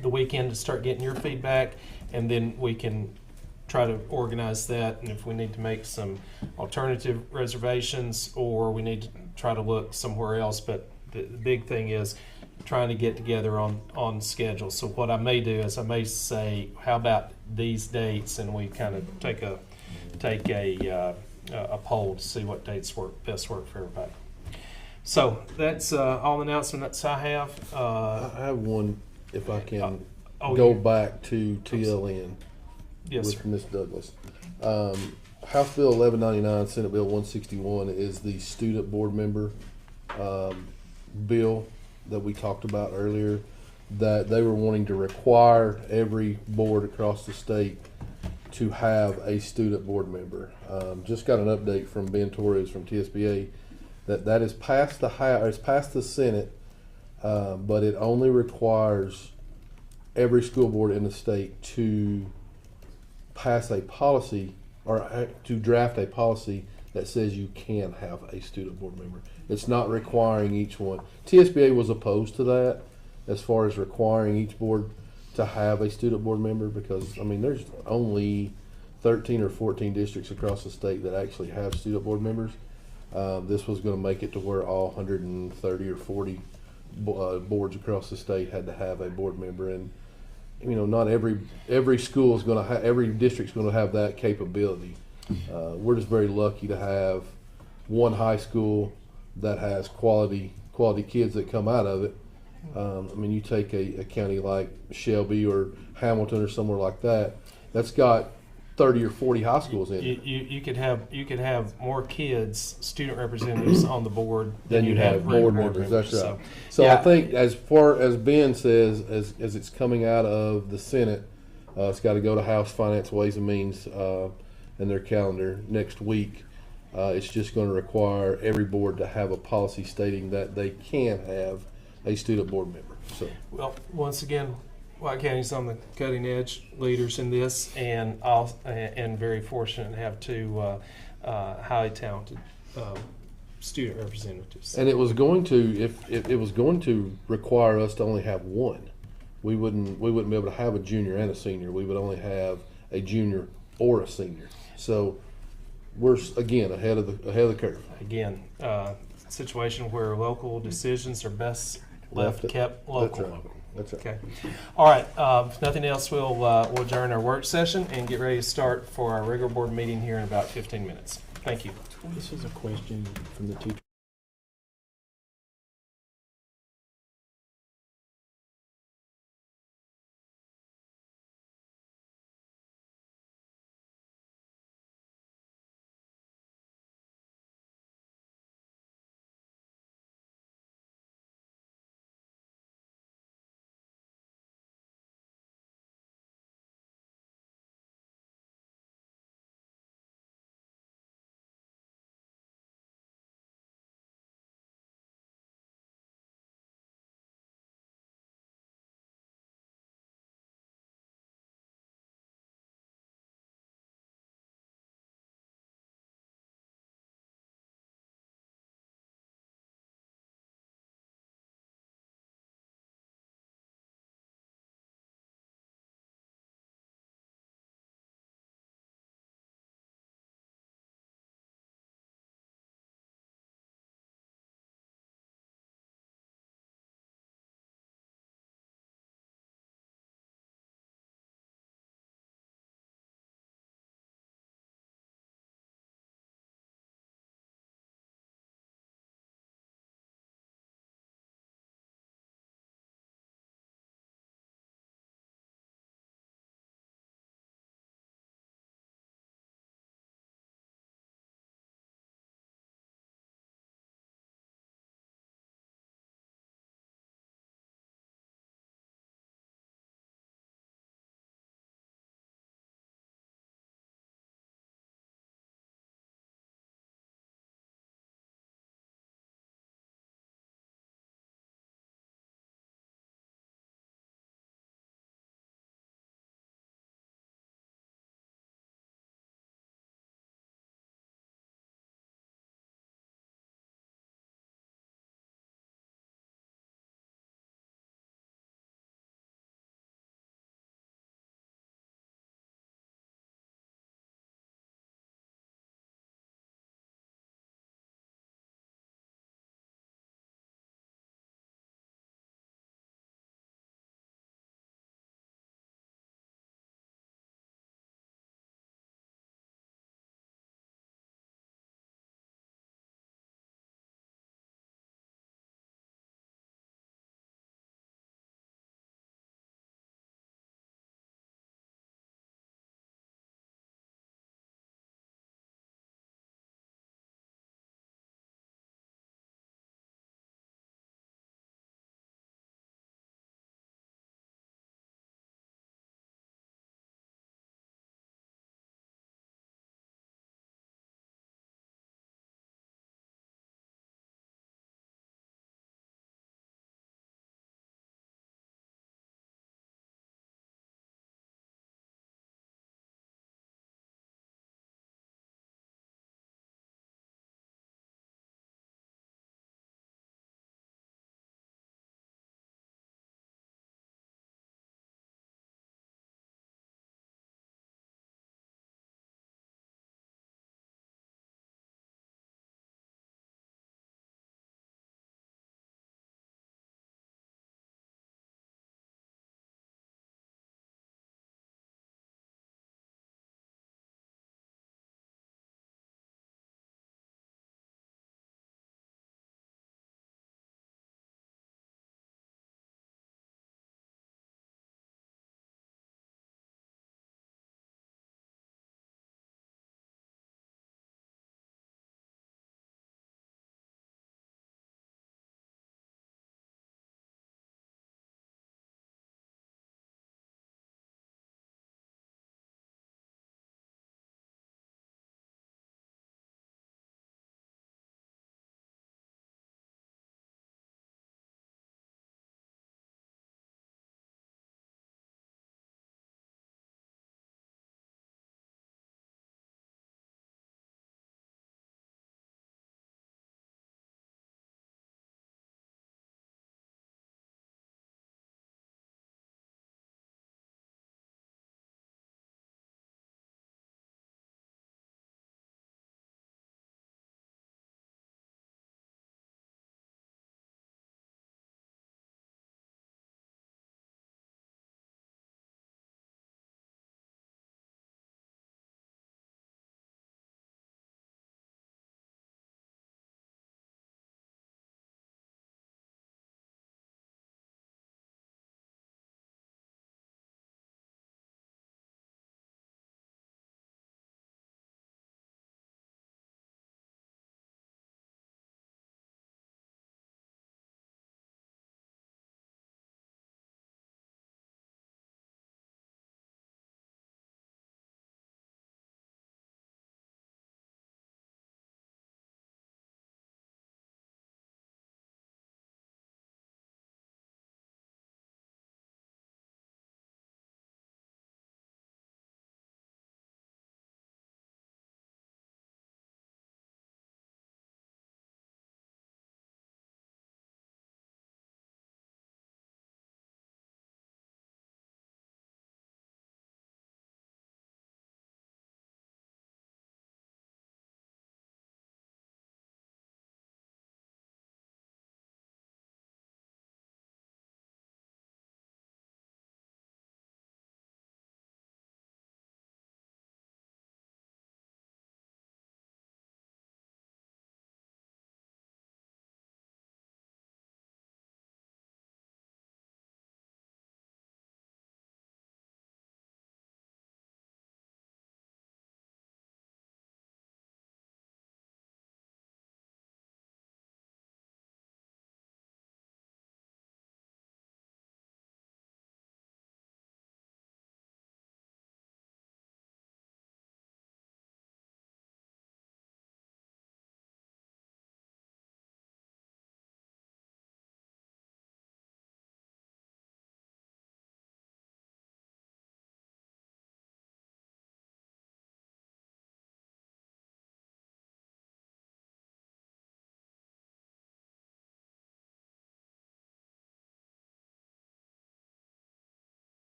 Speaker 1: the weekend to start getting your feedback, and then we can try to organize that. And if we need to make some alternative reservations or we need to try to look somewhere else, but the big thing is trying to get together on schedule. So what I may do is I may say, how about these dates, and we kind of take a poll to see what dates best work for everybody. So that's all the announcements I have.
Speaker 2: I have one, if I can
Speaker 1: Oh,
Speaker 2: go
Speaker 1: you-
Speaker 2: back to TLN
Speaker 1: Yes,
Speaker 2: with
Speaker 1: sir.
Speaker 2: Ms. Douglas. House Bill 1199, Senate Bill 161 is the student board member bill that we talked about earlier, that they were wanting to require every board across the state to have a student board member. Just got an update from Ben Torres from TSBA that is passed the House, it's passed the Senate, but it only requires every school board in the state to pass a policy or to draft a policy that says you can have a student board member. It's not requiring each one. TSBA was opposed to that as far as requiring each board to have a student board member because, I mean, there's only 13 or 14 districts across the state that actually have student board members. This was going to make it to where all 130 or 40 boards across the state had to have a board member, and you know, not every school is going to have, every district's going to have that capability. We're just very lucky to have one high school that has quality kids that come out of it. I mean, you take a county like Shelby or Hamilton or somewhere like that, that's got 30 or 40 high schools in it.
Speaker 1: You could have more kids, student representatives on the board
Speaker 2: Then you'd have
Speaker 1: regular
Speaker 2: board members. That's right. So
Speaker 1: yeah.
Speaker 2: I think, as far as Ben says, as it's coming out of the Senate, it's got to go to House Finance, Ways and Means, and their calendar next week. It's just going to require every board to have a policy stating that they can have a student board member. So
Speaker 1: Well, once again, White County's on the cutting edge leaders in this, and very fortunate to have two highly talented student representatives.
Speaker 2: and it was going to, if it was going to require us to only have one, we wouldn't be able to have a junior and a senior. We would only have a junior or a senior. So we're again ahead of the curve.
Speaker 1: Again, situation where local decisions are best left kept local.
Speaker 2: That's right. That's right.
Speaker 1: Okay. All right. If nothing else, we'll adjourn our work session and get ready to start for our regular board meeting here in about 15 minutes. Thank you.
Speaker 3: This is a question from the teacher.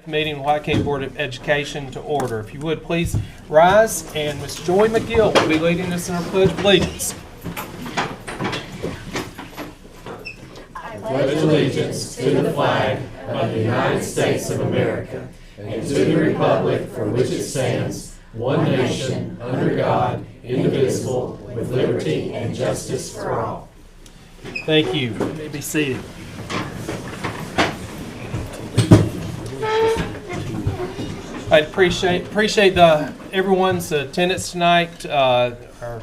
Speaker 1: meeting of the White County Board of Education to order. If you would, please rise, and Ms. Joy McGill will be leading us in our Pledge of Allegiance.
Speaker 9: Pledge allegiance to the flag of the United States of America and to the republic for which it stands, one nation, under God, indivisible, with liberty and justice for all.
Speaker 1: Thank you. You may be seated. I appreciate everyone's attendance tonight. Our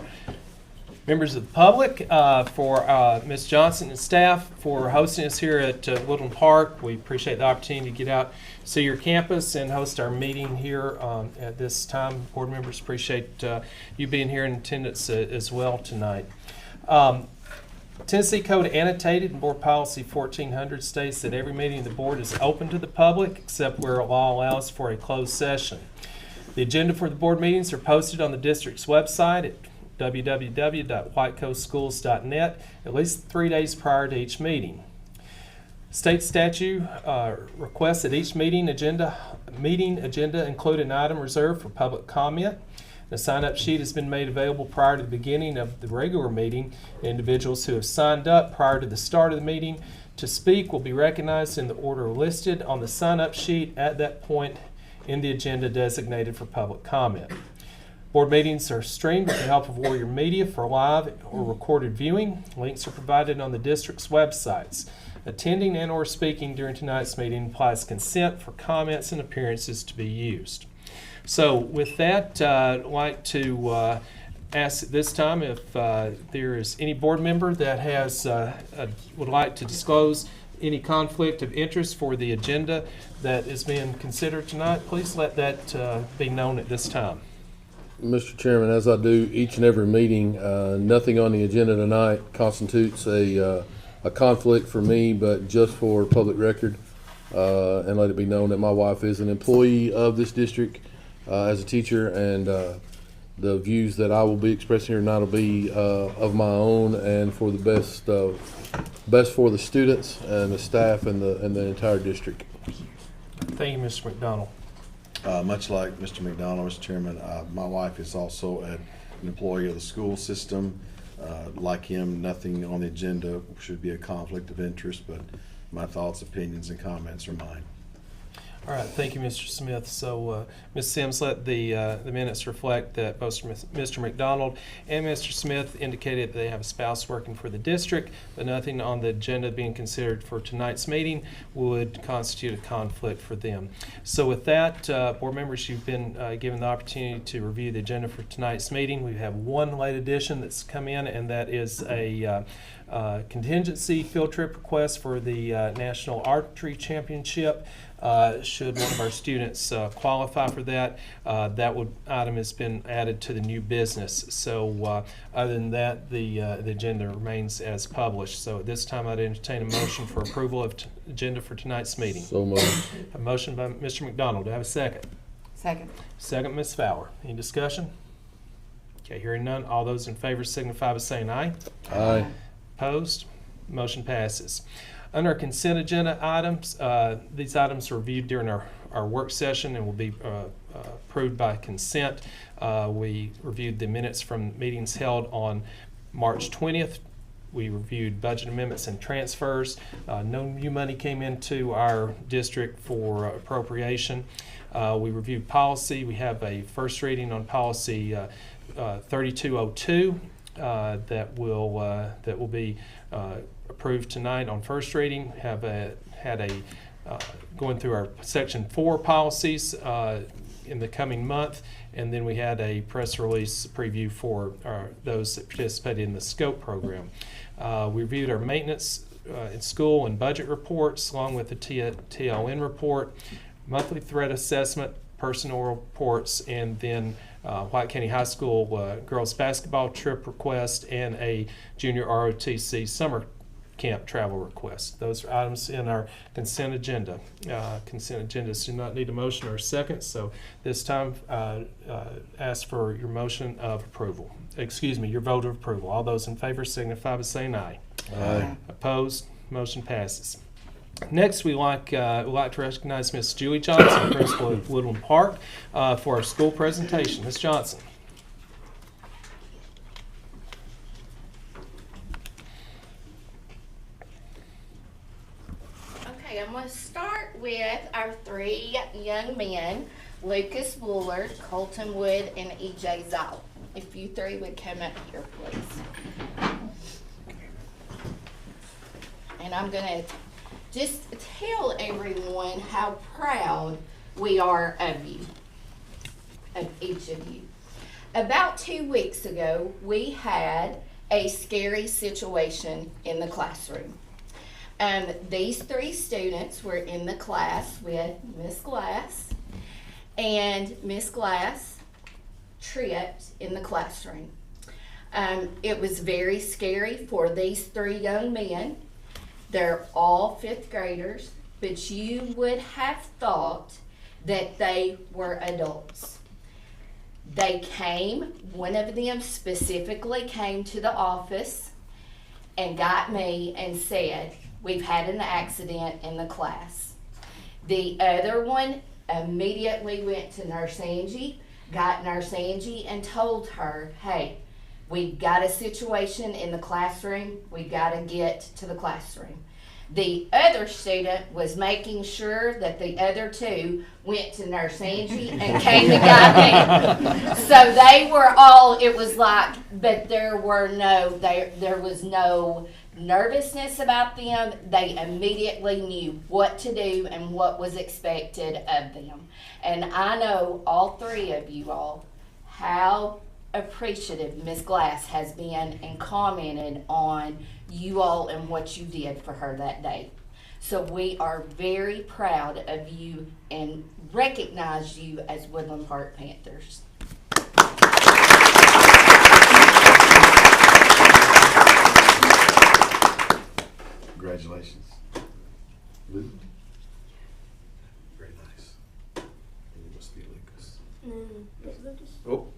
Speaker 1: members of the public, for Ms. Johnson and staff for hosting us here at Woodland Park. We appreciate the opportunity to get out, see your campus, and host our meeting here at this time. Board members, appreciate you being here in attendance as well tonight. Tennessee Code Annotated and Board Policy 1400 states that every meeting of the board is open to the public except where law allows for a closed session. The agenda for the board meetings are posted on the district's website at www.whitecoastschools.net at least 3 days prior to each meeting. State statute requests that each meeting agenda include an item reserved for public comment. The sign-up sheet has been made available prior to the beginning of the regular meeting. Individuals who have signed up prior to the start of the meeting to speak will be recognized in the order listed on the sign-up sheet at that point in the agenda designated for public comment. Board meetings are streamed with the help of Warrior Media for live or recorded viewing. Links are provided on the district's websites. Attending and or speaking during tonight's meeting implies consent for comments and appearances to be used. So with that, I'd like to ask at this time if there is any board member that has would like to disclose any conflict of interest for the agenda that is being considered tonight. Please let that be known at this time.
Speaker 2: Mr. Chairman, as I do each and every meeting, nothing on the agenda tonight constitutes a conflict for me, but just for public record, and let it be known that my wife is an employee of this district as a teacher, and the views that I will be expressing here tonight will be of my own and for the best for the students and the staff and the entire district.
Speaker 1: Thank you, Mr. McDonald.
Speaker 6: Much like Mr. McDonald, Mr. Chairman, my wife is also an employee of the school system. Like him, nothing on the agenda should be a conflict of interest, but my thoughts, opinions, and comments are mine.
Speaker 1: All right, thank you, Mr. Smith. So, Ms. Sims, let the minutes reflect that both Mr. McDonald and Mr. Smith indicated they have a spouse working for the district, but nothing on the agenda being considered for tonight's meeting would constitute a conflict for them. So with that, board members, you've been given the opportunity to review the agenda for tonight's meeting. We have one late addition that's come in, and that is a contingency field trip request for the National Archery Championship. Should one of our students qualify for that, that item has been added to the new business. So other than that, the agenda remains as published. So at this time, I'd entertain a motion for approval of agenda for tonight's meeting.
Speaker 2: So moved.
Speaker 1: A motion by Mr. McDonald. Do I have a second?
Speaker 4: Second.
Speaker 1: Second, Ms. Fowler. Any discussion? Okay, hearing none. All those in favor signify by saying aye.
Speaker 2: Aye.
Speaker 1: Opposed? Motion passes. Under our consent agenda items, these items were reviewed during our work session and will be approved by consent. We reviewed the minutes from meetings held on March 20th. We reviewed budget amendments and transfers. No new money came into our district for appropriation. We reviewed policy. We have a first reading on policy 3202 that will be approved tonight on first reading. Going through our section 4 policies in the coming month, and then we had a press release preview for those that participated in the SCOPE program. We reviewed our maintenance in school and budget reports along with the TLN report, monthly threat assessment, personnel reports, and then White County High School girls basketball trip request and a junior ROTC summer camp travel request. Those are items in our consent agenda. Consent agendas do not need a motion or a second, so this time ask for your motion of approval. Excuse me, your vote of approval. All those in favor signify by saying aye.
Speaker 2: Aye.
Speaker 1: Opposed? Motion passes. Next, we'd like to recognize Miss Julie Johnson, principal at Woodland Park, for our school presentation. Ms. Johnson.
Speaker 10: Okay, I'm going to start with our three young men, Lucas Woolard, Colton Wood, and E.J. Zoll. If you three would come up here, please. And I'm going to just tell everyone how proud we are of you, of each of you. About 2 weeks ago, we had a scary situation in the classroom. These three students were in the class with Miss Glass, and Miss Glass tripped in the classroom. It was very scary for these three young men. They're all fifth graders, but you would have thought that they were adults. They came, one of them specifically came to the office and got me and said, "We've had an accident in the class." The other one immediately went to Nurse Angie, got Nurse Angie and told her, "Hey, we've got a situation in the classroom. We've got to get to the classroom." The other student was making sure that the other two went to Nurse Angie and came and got me. So they were all, it was like, but there was no nervousness about them. They immediately knew what to do and what was expected of them. And I know all three of you all how appreciative Miss Glass has been and commented on you all and what you did for her that day. So we are very proud of you and recognize you as Woodland Park Panthers.
Speaker 6: Congratulations. Lou? Very nice. And you must be Lucas. Oh.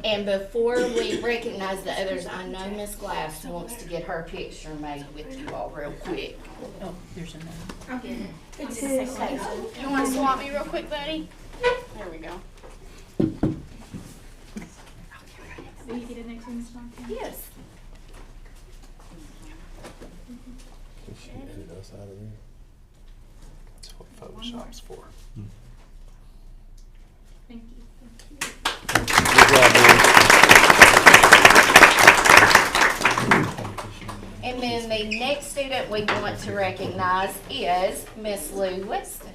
Speaker 10: And before we recognize the others, I know Miss Glass wants to get her picture made with you all real quick.
Speaker 5: Oh, there's another.
Speaker 10: You want to swap me real quick, buddy? There we go.
Speaker 5: Will you get it next one,
Speaker 10: Yes.
Speaker 2: Can she edit us out of there?
Speaker 1: That's what Photoshop's for.
Speaker 5: Thank you.
Speaker 2: Good job,
Speaker 10: And then the next student we want to recognize is Miss Lou Weston.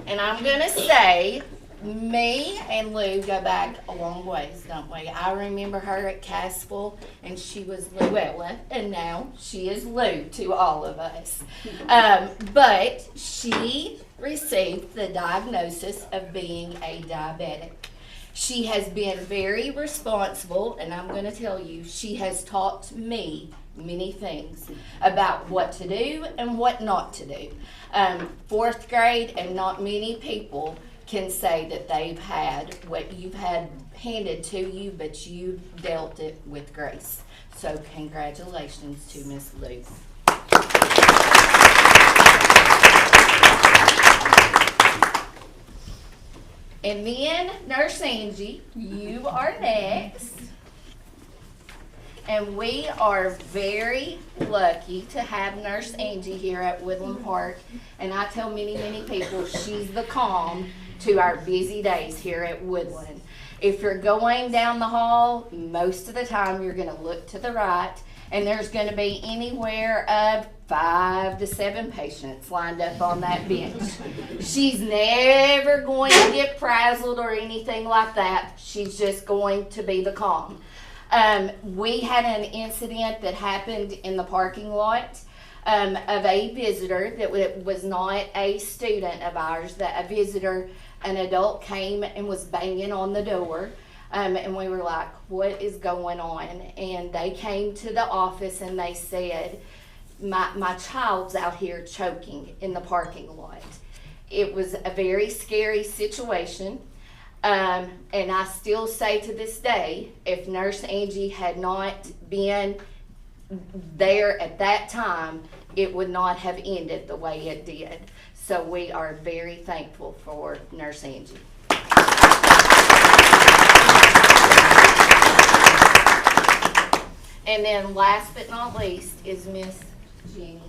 Speaker 10: And I'm going to say, me and Lou go back a long ways, don't we? I remember her at Cassville, and she was Luella, and now she is Lou to all of us. But she received the diagnosis of being a diabetic. She has been very responsible, and I'm going to tell you, she has taught me many things about what to do and what not to do. Fourth grade, and not many people can say that they've had what you've had handed to you, but you dealt it with grace. So congratulations to Miss Lou. And then Nurse Angie, you are next. And we are very lucky to have Nurse Angie here at Woodland Park. And I tell many, many people she's the calm to our busy days here at Woodland. If you're going down the hall, most of the time you're going to look to the right, and there's going to be anywhere of 5 to 7 patients lined up on that bench. She's never going to get frazzled or anything like that. She's just going to be the calm. We had an incident that happened in the parking lot of a visitor that was not a student of ours, that a visitor, an adult, came and was banging on the door. And we were like, what is going on? And they came to the office and they said, my child's out here choking in the parking lot. It was a very scary situation. And I still say to this day, if Nurse Angie had not been there at that time, it would not have ended the way it did. So we are very thankful for Nurse Angie. And then last but not least is Miss Jenny,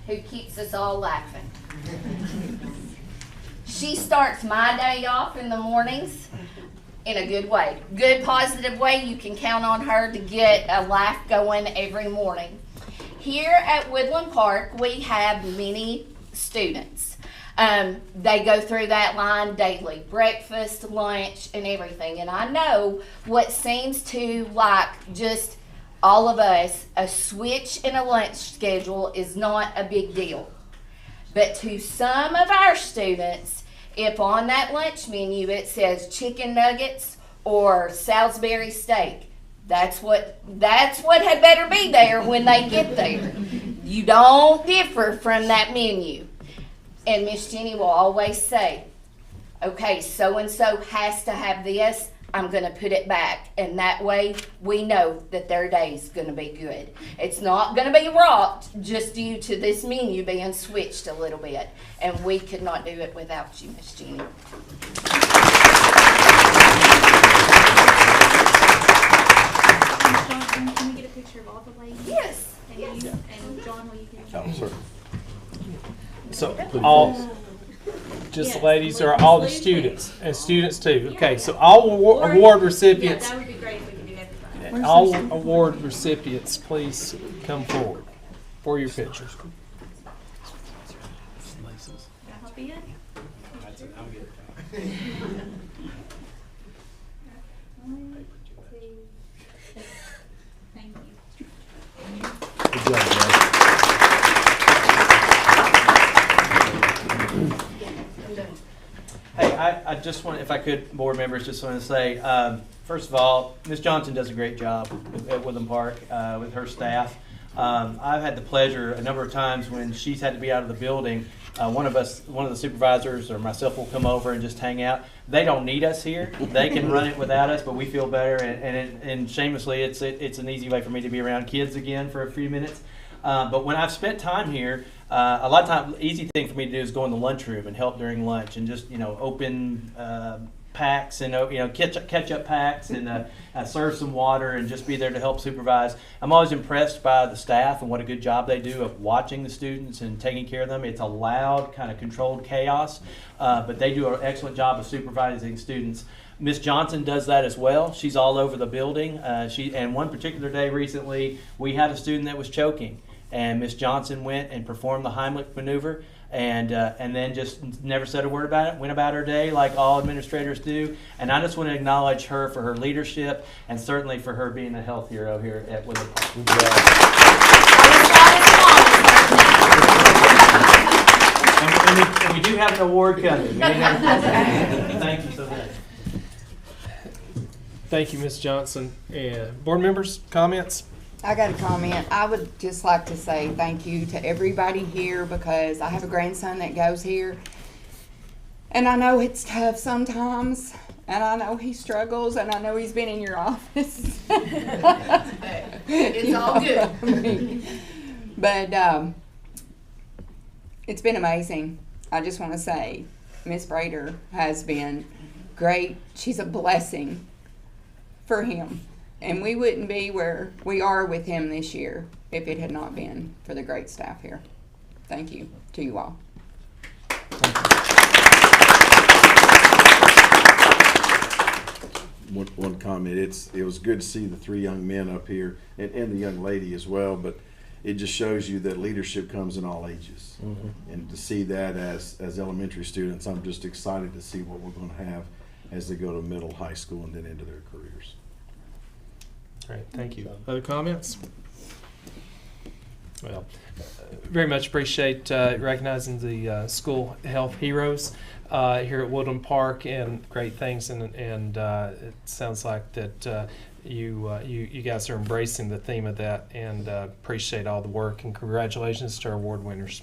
Speaker 10: who keeps us all laughing. She starts my day off in the mornings in a good way. Good, positive way. You can count on her to get a laugh going every morning. Here at Woodland Park, we have many students. They go through that line daily, breakfast, lunch, and everything. And I know what seems to like just all of us, a switch in a lunch schedule is not a big deal. But to some of our students, if on that lunch menu it says chicken nuggets or Salisbury steak, that's what had better be there when they get there. You don't differ from that menu. And Miss Jenny will always say, okay, so-and-so has to have this, I'm going to put it back. And that way we know that their day's going to be good. It's not going to be rocked just due to this menu being switched a little bit. And we could not do it without you, Miss Jenny.
Speaker 5: John, can we get a picture of all the ladies?
Speaker 10: Yes.
Speaker 5: And
Speaker 10: Yes.
Speaker 5: you, and John, will you get
Speaker 6: Oh, sorry.
Speaker 1: So all, just
Speaker 5: Yes,
Speaker 1: ladies or
Speaker 5: ladies,
Speaker 1: all the
Speaker 5: ladies,
Speaker 1: students
Speaker 5: please.
Speaker 1: and students too? Okay, so all award recipients,
Speaker 5: Yeah, that would be great if we could do everybody.
Speaker 1: all award recipients, please come forward for your pictures.
Speaker 5: Can I help you in? One, two, thank you.
Speaker 2: Good job, guys.
Speaker 3: Hey, I just want, if I could, board members, just want to say, first of all, Ms. Johnson does a great job at Woodland Park with her staff. I've had the pleasure a number of times when she's had to be out of the building, one of the supervisors or myself will come over and just hang out. They don't need us here. They can run it without us, but we feel better. And shamelessly, it's an easy way for me to be around kids again for a few minutes. But when I've spent time here, a lot of times, easy thing for me to do is go in the lunchroom and help during lunch and just, open packs and, ketchup packs and serve some water and just be there to help supervise. I'm always impressed by the staff and what a good job they do of watching the students and taking care of them. It's a loud, kind of controlled chaos, but they do an excellent job of supervising students. Miss Johnson does that as well. She's all over the building. And one particular day recently, we had a student that was choking. And Miss Johnson went and performed the Heimlich maneuver and then just never said a word about it, went about her day like all administrators do. And I just want to acknowledge her for her leadership and certainly for her being a health hero here at Woodland Park.
Speaker 2: Good job.
Speaker 3: And we do have an award coming. Thank you so much.
Speaker 1: Thank you, Ms. Johnson. And board members, comments?
Speaker 4: I got a comment. I would just like to say thank you to everybody here because I have a grandson that goes here. And I know it's tough sometimes. And I know he struggles. And I know he's been in your office.
Speaker 10: It's all good.
Speaker 4: But it's been amazing. I just want to say Miss Brader has been great. She's a blessing for him. And we wouldn't be where we are with him this year if it had not been for the great staff here. Thank you to you all.
Speaker 6: One comment, it was good to see the three young men up here and the young lady as well, but it just shows you that leadership comes in all ages.
Speaker 2: Mm-hmm.
Speaker 6: And to see that as elementary students, I'm just excited to see what we're going to have as they go to middle, high school, and then into their careers.
Speaker 1: Great, thank you. Other comments? Well, very much appreciate recognizing the school health heroes here at Woodland Park and great things. And it sounds like that you guys are embracing the theme of that and appreciate all the work and congratulations to our award winners.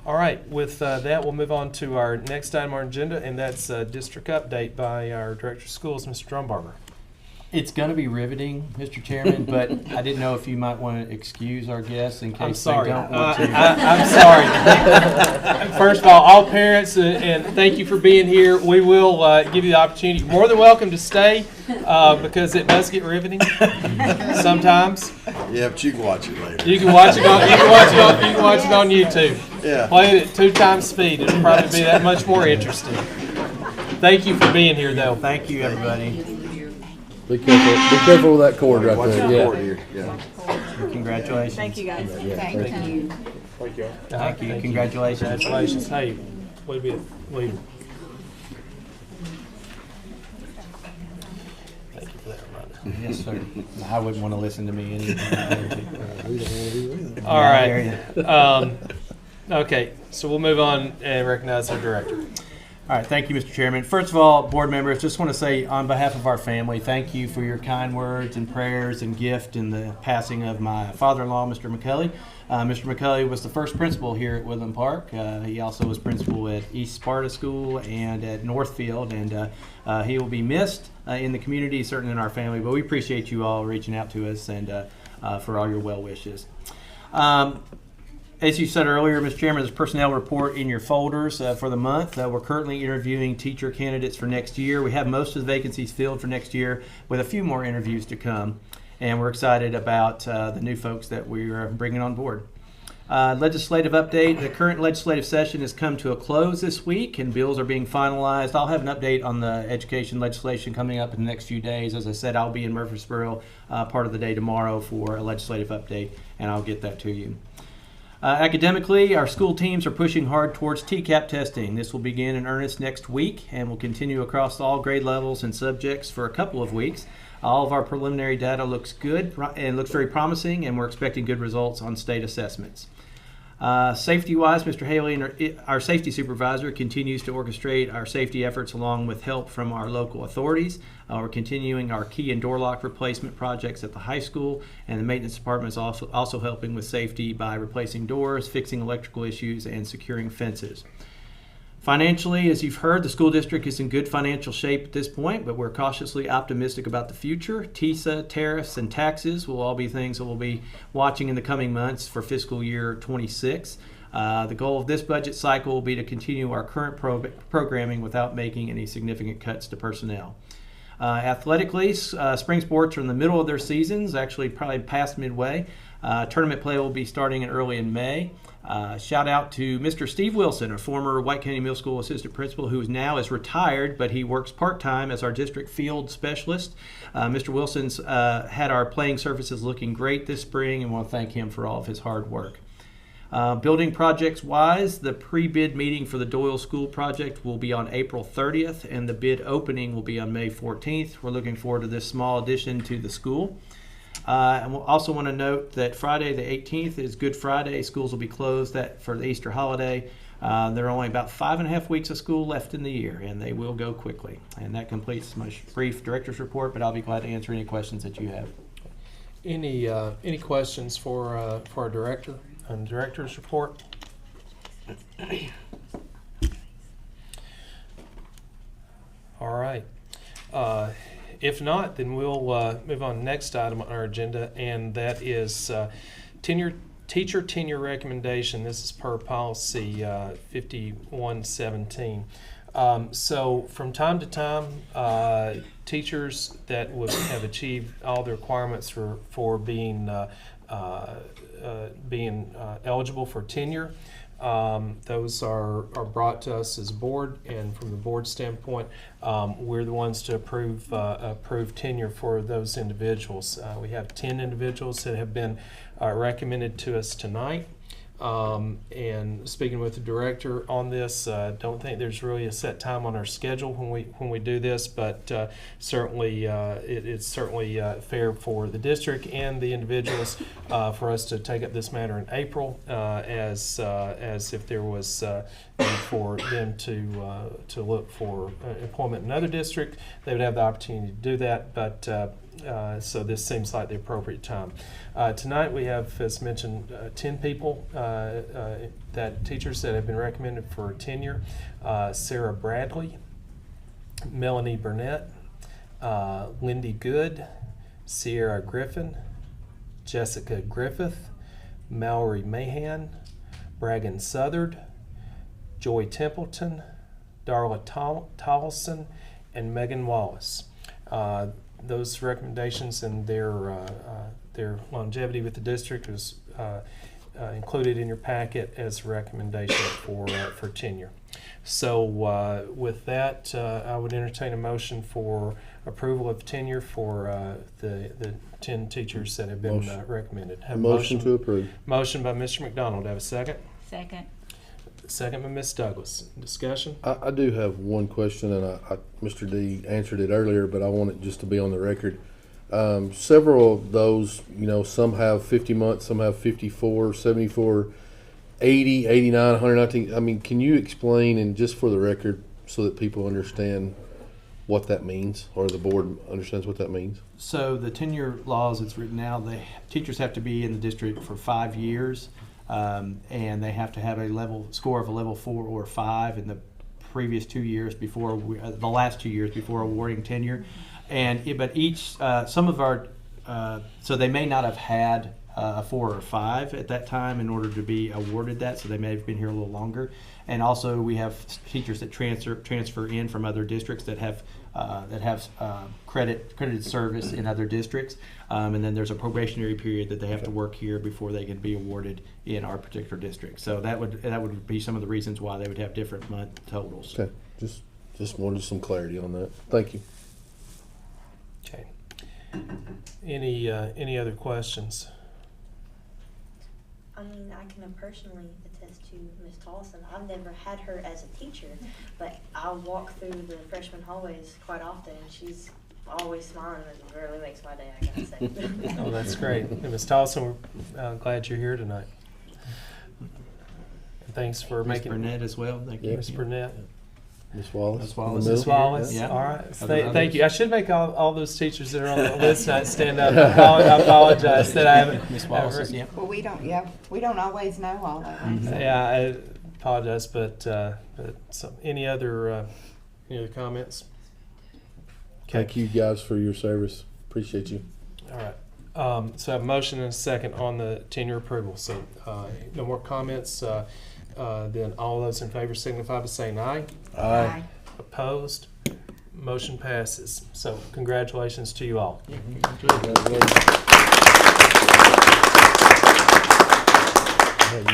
Speaker 1: All right, with that, we'll move on to our next item on our agenda, and that's district update by our Director of Schools, Mr. Drumbarger.
Speaker 3: It's going to be riveting, Mr. Chairman, but I didn't know if you might want to excuse our guests in case
Speaker 1: I'm sorry.
Speaker 3: they don't want to.
Speaker 1: I'm sorry. First of all parents, and thank you for being here. We will give you the opportunity. You're more than welcome to stay because it does get riveting sometimes.
Speaker 6: Yeah, but you can watch it later.
Speaker 1: You can watch it on. You can watch it on YouTube.
Speaker 6: Yeah.
Speaker 1: Play it at 2 times speed. It'll probably be that much more interesting. Thank you for being here, though.
Speaker 3: Thank you, everybody.
Speaker 2: Be careful with that cord right
Speaker 6: Watch
Speaker 2: there.
Speaker 6: the
Speaker 2: Yeah.
Speaker 6: board here. Yeah.
Speaker 3: Congratulations.
Speaker 11: Thank you, guys.
Speaker 2: Yeah,
Speaker 4: Thank you.
Speaker 3: Thank you. Congratulations.
Speaker 1: Congratulations. Hey, way to be a leader. Thank you for that reminder.
Speaker 3: Yes, sir. I wouldn't want to listen to me anyway.
Speaker 1: All right. Okay, so we'll move on and recognize our director.
Speaker 3: All right, thank you, Mr. Chairman. First of all, board members, just want to say on behalf of our family, thank you for your kind words and prayers and gift in the passing of my father-in-law, Mr. McCulley. Mr. McCulley was the first principal here at Woodland Park. He also was principal at East Sparta School and at Northfield, and he will be missed in the community, certainly in our family, but we appreciate you all reaching out to us and for all your well wishes. As you said earlier, Mr. Chairman, there's a personnel report in your folders for the month. We're currently interviewing teacher candidates for next year. We have most of the vacancies filled for next year with a few more interviews to come. And we're excited about the new folks that we are bringing on board. Legislative update. The current legislative session has come to a close this week and bills are being finalized. I'll have an update on the education legislation coming up in the next few days. As I said, I'll be in Murfreesboro part of the day tomorrow for a legislative update, and I'll get that to you. Academically, our school teams are pushing hard towards TCAP testing. This will begin in earnest next week and will continue across all grade levels and subjects for a couple of weeks. All of our preliminary data looks good and looks very promising, and we're expecting good results on state assessments. Safety-wise, Mr. Haley, our safety supervisor, continues to orchestrate our safety efforts along with help from our local authorities. We're continuing our key and door lock replacement projects at the high school, and the maintenance department is also helping with safety by replacing doors, fixing electrical issues, and securing fences. Financially, as you've heard, the school district is in good financial shape at this point, but we're cautiously optimistic about the future. TISA, tariffs, and taxes will all be things that we'll be watching in the coming months for fiscal year 26. The goal of this budget cycle will be to continue our current programming without making any significant cuts to personnel. Athletically, spring sports are in the middle of their seasons, actually probably past midway. Tournament play will be starting early in May. Shout out to Mr. Steve Wilson, a former White County Middle School assistant principal who is retired, but he works part-time as our district field specialist. Mr. Wilson's had our playing surfaces looking great this spring, and want to thank him for all of his hard work. Building projects wise, the pre-bid meeting for the Doyle School project will be on April 30th, and the bid opening will be on May 14th. We're looking forward to this small addition to the school. And we'll also want to note that Friday the 18th is Good Friday. Schools will be closed for the Easter holiday. There are only about 5.5 weeks of school left in the year, and they will go quickly. And that completes my brief director's report, but I'll be glad to answer any questions that you have.
Speaker 1: Any questions for our director on the director's report? All right. If not, then we'll move on to the next item on our agenda, and that is teacher tenure recommendation. This is per policy 5117. So from time to time, teachers that would have achieved all the requirements for being eligible for tenure, those are brought to us as a board, and from the board standpoint, we're the ones to approve tenure for those individuals. We have 10 individuals that have been recommended to us tonight. And speaking with the director on this, don't think there's really a set time on our schedule when we do this, but certainly it's certainly fair for the district and the individuals for us to take up this matter in April, as if there was need for them to look for employment in another district, they would have the opportunity to do that. But So this seems like the appropriate time. Tonight we have, as mentioned, 10 people, teachers that have been recommended for tenure. Sarah Bradley, Melanie Burnett, Lindy Good, Sierra Griffin, Jessica Griffith, Mallory Mahan, Bragan Southard, Joy Templeton, Darla Tollison, and Megan Wallace. Those recommendations and their longevity with the district was included in your packet as a recommendation for tenure. So with that, I would entertain a motion for approval of tenure for the 10 teachers that have been recommended. Have a
Speaker 2: Motion to approve.
Speaker 1: Motion by Mr. McDonald. Have a second?
Speaker 8: Second.
Speaker 1: Second by Ms. Douglas. Discussion?
Speaker 2: I do have one question, and Mr. D answered it earlier, but I want it just to be on the record. Several of those, some have 50 months, some have 54, 74, 80, 89, 119. I mean, can you explain, and just for the record, so that people understand what that means, or the board understands what that means?
Speaker 3: So the tenure laws, it's written now, teachers have to be in the district for 5 years, and they have to have a score of a level 4 or 5 in the previous 2 years before, the last 2 years before awarding tenure. But each, some of our, so they may not have had a 4 or 5 at that time in order to be awarded that, so they may have been here a little longer. And also we have teachers that transfer in from other districts that have credited service in other districts, and then there's a probationary period that they have to work here before they can be awarded in our particular district. So that would be some of the reasons why they would have different month totals.
Speaker 2: Okay, just wanted some clarity on that. Thank you.
Speaker 1: Okay. Any other questions?
Speaker 11: I mean, I can personally attest to Ms. Tollison. I've never had her as a teacher, but I walk through the freshman hallways quite often, and she's always smiling, and it really makes my day, I gotta say.
Speaker 1: Oh, that's great. And Ms. Tollison, we're glad you're here tonight. And thanks for
Speaker 3: Ms.
Speaker 1: making
Speaker 3: Burnett as well. Thank you.
Speaker 1: Ms. Burnett.
Speaker 2: Ms. Wallace?
Speaker 3: Ms. Wallace.
Speaker 2: In the
Speaker 1: Ms.
Speaker 2: middle?
Speaker 1: Wallace.
Speaker 3: Yeah.
Speaker 1: All right.
Speaker 3: Other
Speaker 1: Thank you. I
Speaker 3: others?
Speaker 1: should make all those teachers that are on the list tonight stand up. I apologize that I haven't.
Speaker 3: Ms. Wallace, yeah.
Speaker 4: Well, we don't always know all that.
Speaker 3: Mhm.
Speaker 1: Yeah, I apologize, but any other comments?
Speaker 2: Thank you guys for your service. Appreciate you.
Speaker 1: All right. So I have a motion and a second on the tenure approval. So no more comments. Then all those in favor signify by saying aye.
Speaker 2: Aye.
Speaker 1: Opposed? Motion passes. So congratulations to you all.
Speaker 2: Yeah, you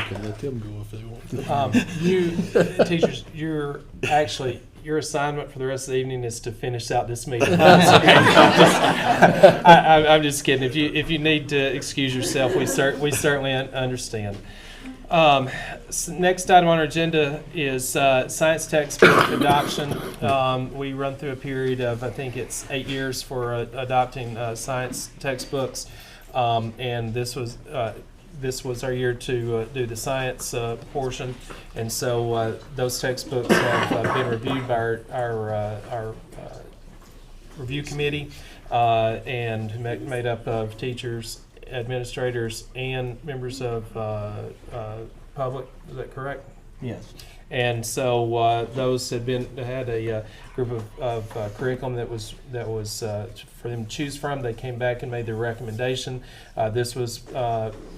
Speaker 2: can let them go if they want.
Speaker 1: You teachers, your assignment for the rest of the evening is to finish out this meeting. I'm just kidding. If you need to excuse yourself, we certainly understand. Next item on our agenda is science textbook adoption. We run through a period of, I think it's 8 years for adopting science textbooks, and this was our year to do the science portion, and so those textbooks have been reviewed by our review committee and made up of teachers, administrators, and members of public. Is that correct?
Speaker 3: Yes.
Speaker 1: And so those had a group of curriculum that was for them to choose from. They came back and made their recommendation. This was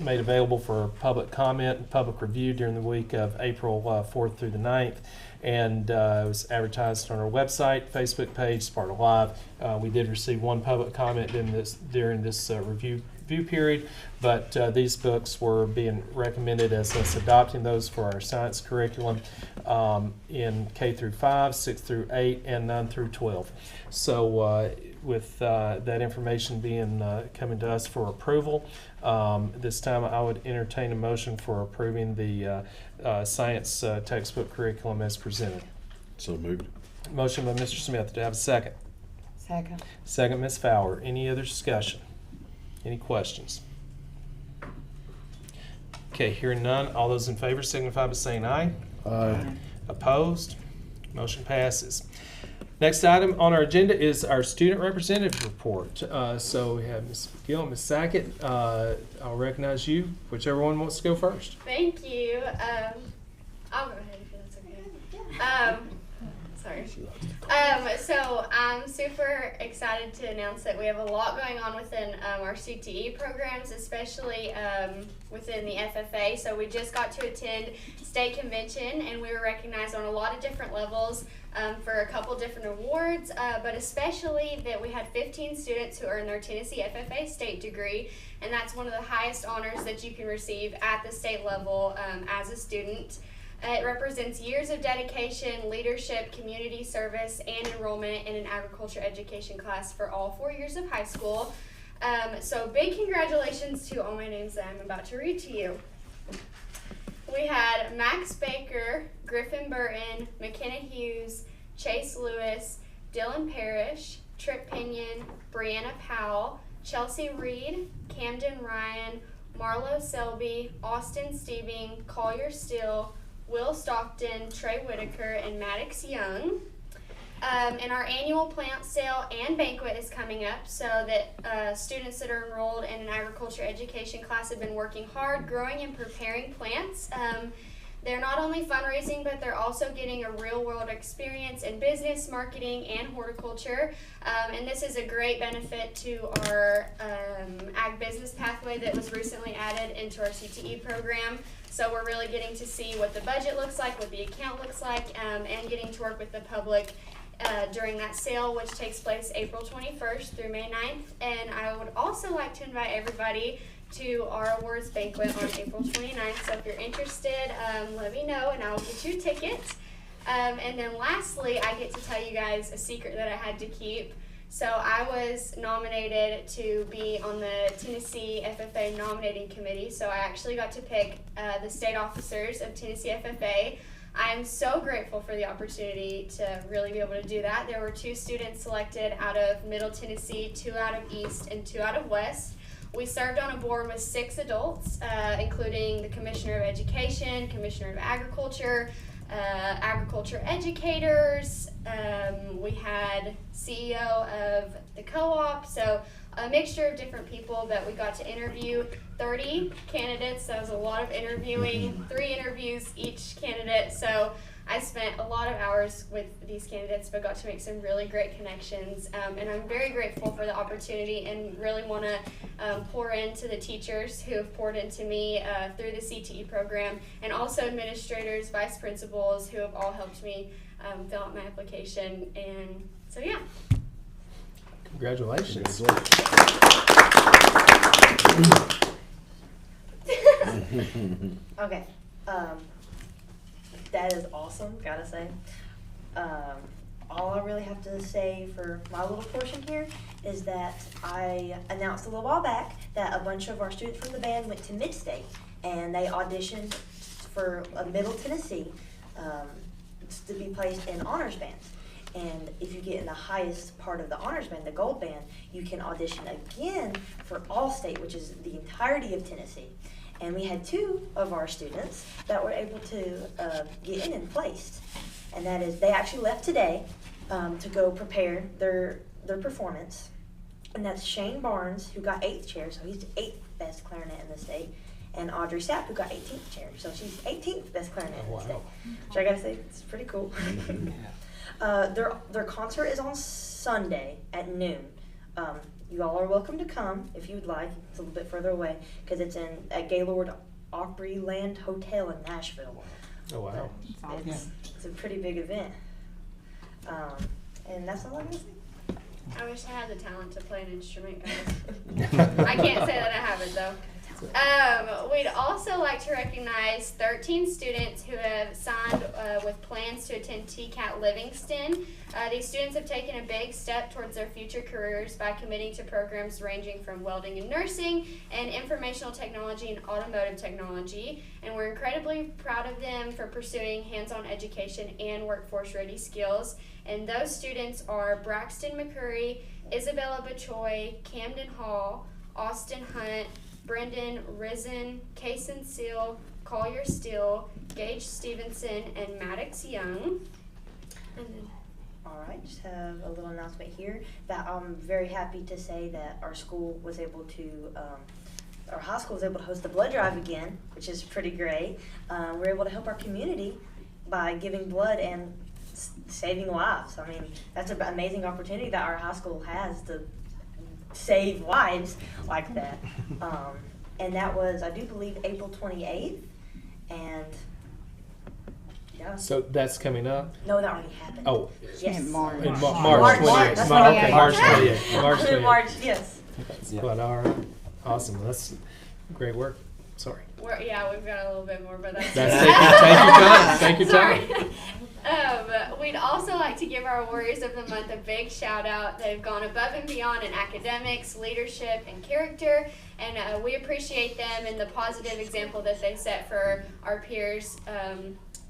Speaker 1: made available for public comment and public review during the week of April 4th through the 9th. And it was advertised on our website, Facebook page, Sparta Live. We did receive one public comment during this review period, but these books were being recommended as us adopting those for our science curriculum in K through 5, 6 through 8, and 9 through 12. So with that information being coming to us for approval, this time I would entertain a motion for approving the science textbook curriculum as presented.
Speaker 6: So moved.
Speaker 1: Motion by Mr. Smith. Do I have a second?
Speaker 4: Second.
Speaker 1: Second, Ms. Fowler. Any other discussion? Any questions? Okay, hearing none. All those in favor signify by saying aye.
Speaker 2: Aye.
Speaker 1: Opposed? Motion passes. Next item on our agenda is our student representative report. So we have Ms. McGill and Ms. Sackett. I'll recognize you, whichever one wants to go first.
Speaker 12: Thank you. I'll go ahead if that's okay. Sorry. So I'm super excited to announce that we have a lot going on within our CTE programs, especially within the FFA. So we just got to attend state convention, and we were recognized on a lot of different levels for a couple different awards, but especially that we had 15 students who earned their Tennessee FFA state degree, and that's one of the highest honors that you can receive at the state level as a student. It represents years of dedication, leadership, community service, and enrollment in an agriculture education class for all 4 years of high school. So big congratulations to all my names that I'm about to read to you. We had Max Baker, Griffin Burton, McKenna Hughes, Chase Lewis, Dylan Parrish, Trip Pinion, Brianna Powell, Chelsea Reed, Camden Ryan, Marlo Selby, Austin Steebing, Collier Steele, Will Stockton, Trey Whitaker, and Maddox Young. And our annual plant sale and banquet is coming up, so that students that are enrolled in an agriculture education class have been working hard growing and preparing plants. They're not only fundraising, but they're also getting a real-world experience in business, marketing, and horticulture. And this is a great benefit to our ag business pathway that was recently added into our CTE program. So we're really getting to see what the budget looks like, what the account looks like, and getting to work with the public during that sale, which takes place April 21st through May 9th. And I would also like to invite everybody to our awards banquet on April 29th. So if you're interested, let me know and I'll get you a ticket. And then lastly, I get to tell you guys a secret that I had to keep. So I was nominated to be on the Tennessee FFA nominating committee. So I actually got to pick the state officers of Tennessee FFA. I'm so grateful for the opportunity to really be able to do that. There were 2 students selected out of Middle Tennessee, 2 out of East, and 2 out of West. We served on a board with 6 adults, including the Commissioner of Education, Commissioner of Agriculture, agriculture educators. We had CEO of the co-op, so a mixture of different people that we got to interview. 30 candidates, that was a lot of interviewing, 3 interviews each candidate. So I spent a lot of hours with these candidates, but got to make some really great connections. And I'm very grateful for the opportunity and really want to pour into the teachers who have poured into me through the CTE program, and also administrators, vice principals who have all helped me fill out my application. And so, yeah.
Speaker 1: Congratulations.
Speaker 11: Okay. That is awesome, gotta say. All I really have to say for my little portion here is that I announced a little while back that a bunch of our students from the band went to Mid-State, and they auditioned for a Middle Tennessee to be placed in honors bands. And if you get in the highest part of the honors band, the gold band, you can audition again for All-State, which is the entirety of Tennessee. And we had 2 of our students that were able to get in and placed. And that is, they actually left today to go prepare their performance. And that's Shane Barnes, who got 8th chair, so he's the 8th best clarinet in the state. And Audrey Sapp, who got 18th chair, so she's 18th best clarinet in the state. Which I gotta say, it's pretty cool. Their concert is on Sunday at noon. You all are welcome to come if you'd like. It's a little bit further away because it's at Gaylord Opryland Hotel in Nashville.
Speaker 1: Oh, wow.
Speaker 11: It's a pretty big event. And that's all I'm going to say.
Speaker 12: I wish I had the talent to play an instrument, guys. I can't say that I have it, though. We'd also like to recognize 13 students who have signed with plans to attend TCAT Livingston. These students have taken a big step towards their future careers by committing to programs ranging from welding and nursing and informational technology and automotive technology. And we're incredibly proud of them for pursuing hands-on education and workforce-ready skills. And those students are Braxton McCurry, Isabella Bachoy, Camden Hall, Austin Hunt, Brendan Risen, Kaysen Seal, Collier Steele, Gage Stevenson, and Maddox Young. And then
Speaker 11: All right, just have a little announcement here that I'm very happy to say that our school was able to, our high school was able to host a blood drive again, which is pretty great. We're able to help our community by giving blood and saving lives. I mean, that's an amazing opportunity that our high school has to save lives like that. And that was, I do believe, April 28th. And yeah.
Speaker 1: So that's coming up?
Speaker 11: No, that already happened.
Speaker 1: Oh.
Speaker 11: Yes.
Speaker 4: In March.
Speaker 1: In March
Speaker 11: March,
Speaker 1: 28th.
Speaker 11: that's
Speaker 1: Mar-
Speaker 11: what
Speaker 1: okay,
Speaker 11: I-
Speaker 1: March 28th. March
Speaker 11: In
Speaker 1: 28th.
Speaker 11: March, yes.
Speaker 1: But all right. Awesome. That's great work. Sorry.
Speaker 12: Yeah, we've got a little bit more, but that's
Speaker 1: Take your time. Take your time.
Speaker 12: Sorry. We'd also like to give our Warriors of the Month a big shout out. They've gone above and beyond in academics, leadership, and character, and we appreciate them and the positive example that they set for our peers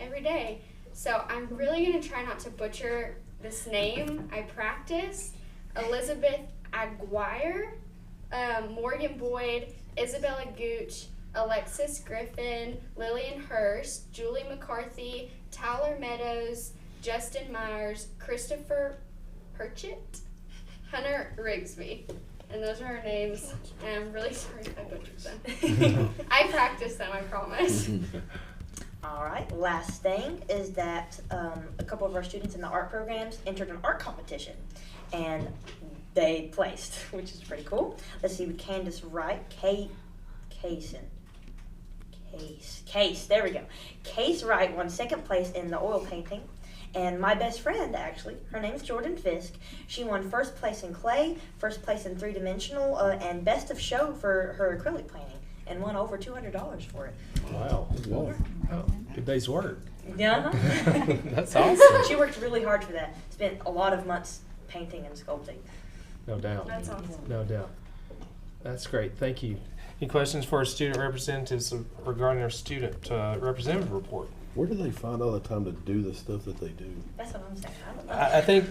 Speaker 12: every day. So I'm really going to try not to butcher this name. I practice. Elizabeth Aguirre, Morgan Boyd, Isabella Gooch, Alexis Griffin, Lillian Hurst, Julie McCarthy, Tyler Meadows, Justin Myers, Christopher Purchett, Hunter Rigsby. And those are our names, and I'm really sorry if I butchered them. I practiced them, I promise.
Speaker 11: All right, last thing is that a couple of our students in the art programs entered an art competition, and they placed, which is pretty cool. Let's see, with Candace Wright, Case, there we go. Case Wright won second place in the oil painting. And my best friend, actually, her name is Jordan Fisk. She won first place in clay, first place in three-dimensional, and best of show for her acrylic painting, and won over $200 for it.
Speaker 1: Wow. Oh, good day's work.
Speaker 11: Yeah.
Speaker 1: That's awesome.
Speaker 11: She worked really hard for that. Spent a lot of months painting and sculpting.
Speaker 1: No doubt.
Speaker 12: That's awesome.
Speaker 1: No doubt. That's great. Thank you. Any questions for our student representatives regarding our student representative report?
Speaker 2: Where do they find all the time to do the stuff that they do?
Speaker 11: That's what I'm saying. I don't know.
Speaker 1: I think,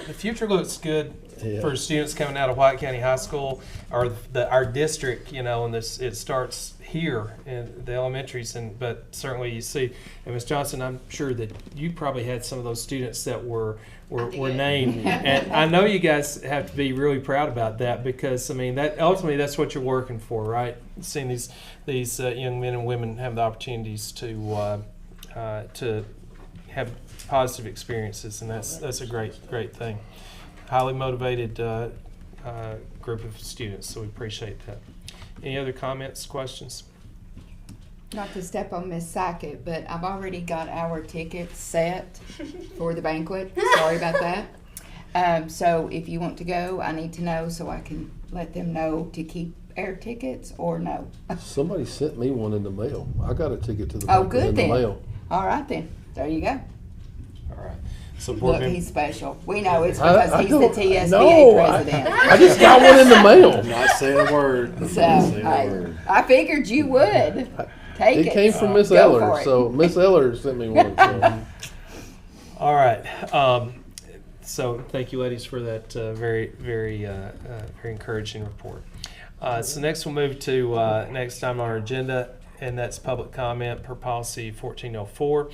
Speaker 1: the future looks good
Speaker 2: Yeah.
Speaker 1: for students coming out of White County High School or our district, and it starts here in the elementaries, but certainly you see, and Ms. Johnson, I'm sure that you probably had some of those students that were named, and I know you guys have to be really proud about that because, that ultimately that's what you're working for, right? Seeing these young men and women have the opportunities to have positive experiences, and that's a great thing. Highly motivated group of students, so we appreciate that. Any other comments, questions?
Speaker 4: Not to step on Miss Sackett, but I've already got our tickets set for the banquet. Sorry about that. So if you want to go, I need to know so I can let them know to keep air tickets or no.
Speaker 2: Somebody sent me one in the mail. I got a ticket to the
Speaker 4: Oh,
Speaker 2: banquet
Speaker 4: good
Speaker 2: in the
Speaker 4: then.
Speaker 2: mail.
Speaker 4: All right then. There you go.
Speaker 1: All right. So board
Speaker 4: Look,
Speaker 1: member-
Speaker 4: he's special. We know it's because
Speaker 2: I
Speaker 4: he's the
Speaker 2: don't-
Speaker 4: TSBA
Speaker 2: no,
Speaker 4: president.
Speaker 2: I just got one in the mail.
Speaker 6: Not saying a word.
Speaker 4: So
Speaker 6: Not saying a word.
Speaker 4: I figured you would take it.
Speaker 2: It came from Miss
Speaker 4: Go
Speaker 2: Eller,
Speaker 4: for it.
Speaker 2: so Miss Eller sent me one. So.
Speaker 1: All right. So thank you, ladies, for that very encouraging report. So next we'll move to next time on our agenda, and that's public comment per policy 1404.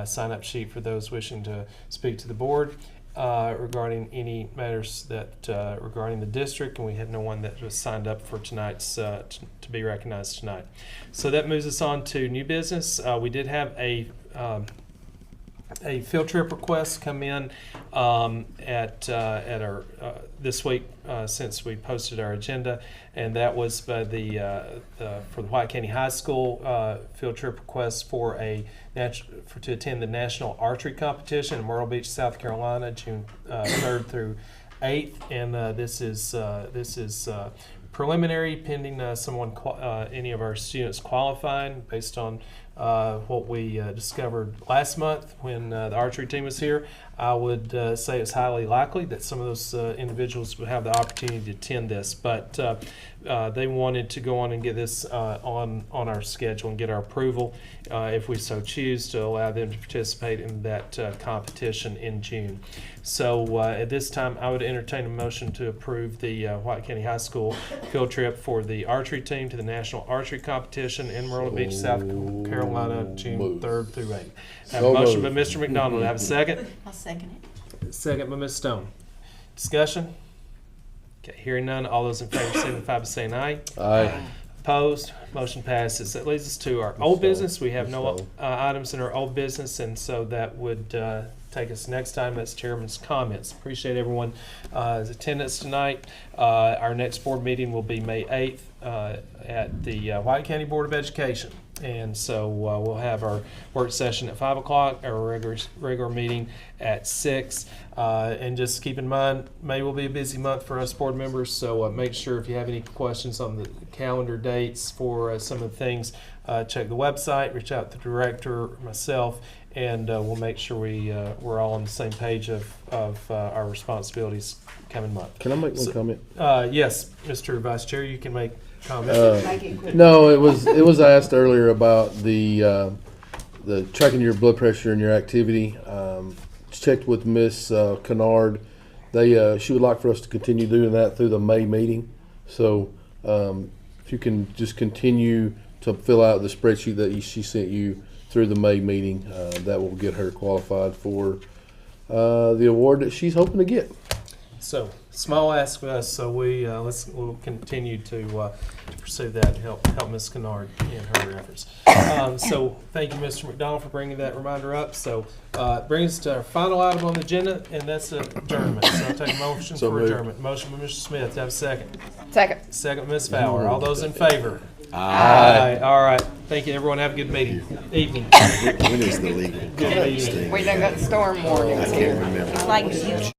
Speaker 1: Sign up sheet for those wishing to speak to the board regarding any matters that regarding the district, and we had no one that was signed up for tonight's to be recognized tonight. So that moves us on to new business. We did have a field trip request come in at our this week since we posted our agenda, and that was by for the White County High School field trip request for to attend the National Archery Competition in Myrtle Beach, South Carolina, June 3rd through 8th, and this is preliminary pending any of our students qualifying based on what we discovered last month when the archery team was here. I would say it's highly likely that some of those individuals would have the opportunity to attend this, but they wanted to go on and get this on our schedule and get our approval if we so choose to allow them to participate in that competition in June. So at this time, I would entertain a motion to approve the White County High School field trip for the archery team to the National Archery Competition in Myrtle Beach, South Carolina, June 3rd through 8th. I have a motion by Mr. McDonald. I have a second.
Speaker 8: I'll second
Speaker 1: Second by Ms. Stone. Discussion? Okay, hearing none. All those in favor signify by saying aye.
Speaker 2: Aye.
Speaker 1: Opposed? Motion passes. That leads us to our old business. We have no items in our old business, and so that would take us next time. That's Chairman's comments. Appreciate everyone's attendance tonight. Our next board meeting will be May 8th at the White County Board of Education. And so we'll have our work session at 5 o'clock, our regular meeting at 6. And just keep in mind, May will be a busy month for us board members, so make sure if you have any questions on the calendar dates for some of the things, check the website, reach out to the director, myself, and we'll make sure we're all on the same page of our responsibilities coming month.
Speaker 2: Can I make one comment?
Speaker 1: Yes, Mr. Vice Chair, you can make comments.
Speaker 4: Make it quick.
Speaker 2: No, it was asked earlier about the tracking your blood pressure and your activity. Checked with Miss Kennard. She would like for us to continue doing that through the May meeting. So if you can just continue to fill out the spreadsheet that she sent you through the May meeting, that will get her qualified for the award that she's hoping to get.
Speaker 1: So small ask of us. So we'll continue to pursue that and help Ms. Kennard in her efforts. So thank you, Mr. McDonald, for bringing that reminder up. So brings us to our final item on the agenda, and that's adjournment. So I'll take a motion
Speaker 6: So
Speaker 1: for
Speaker 6: moved.
Speaker 1: adjournment. Motion by Mr. Smith. Do I have a second?
Speaker 4: Second.
Speaker 1: Second, Ms. Fowler. All those in favor?
Speaker 6: Aye.
Speaker 1: All right. Thank you, everyone. Have a good evening.
Speaker 6: When is the legal
Speaker 1: Good evening.
Speaker 6: thing?
Speaker 4: We done got storm warnings
Speaker 6: I
Speaker 4: here.
Speaker 6: can't remember.
Speaker 8: Like you.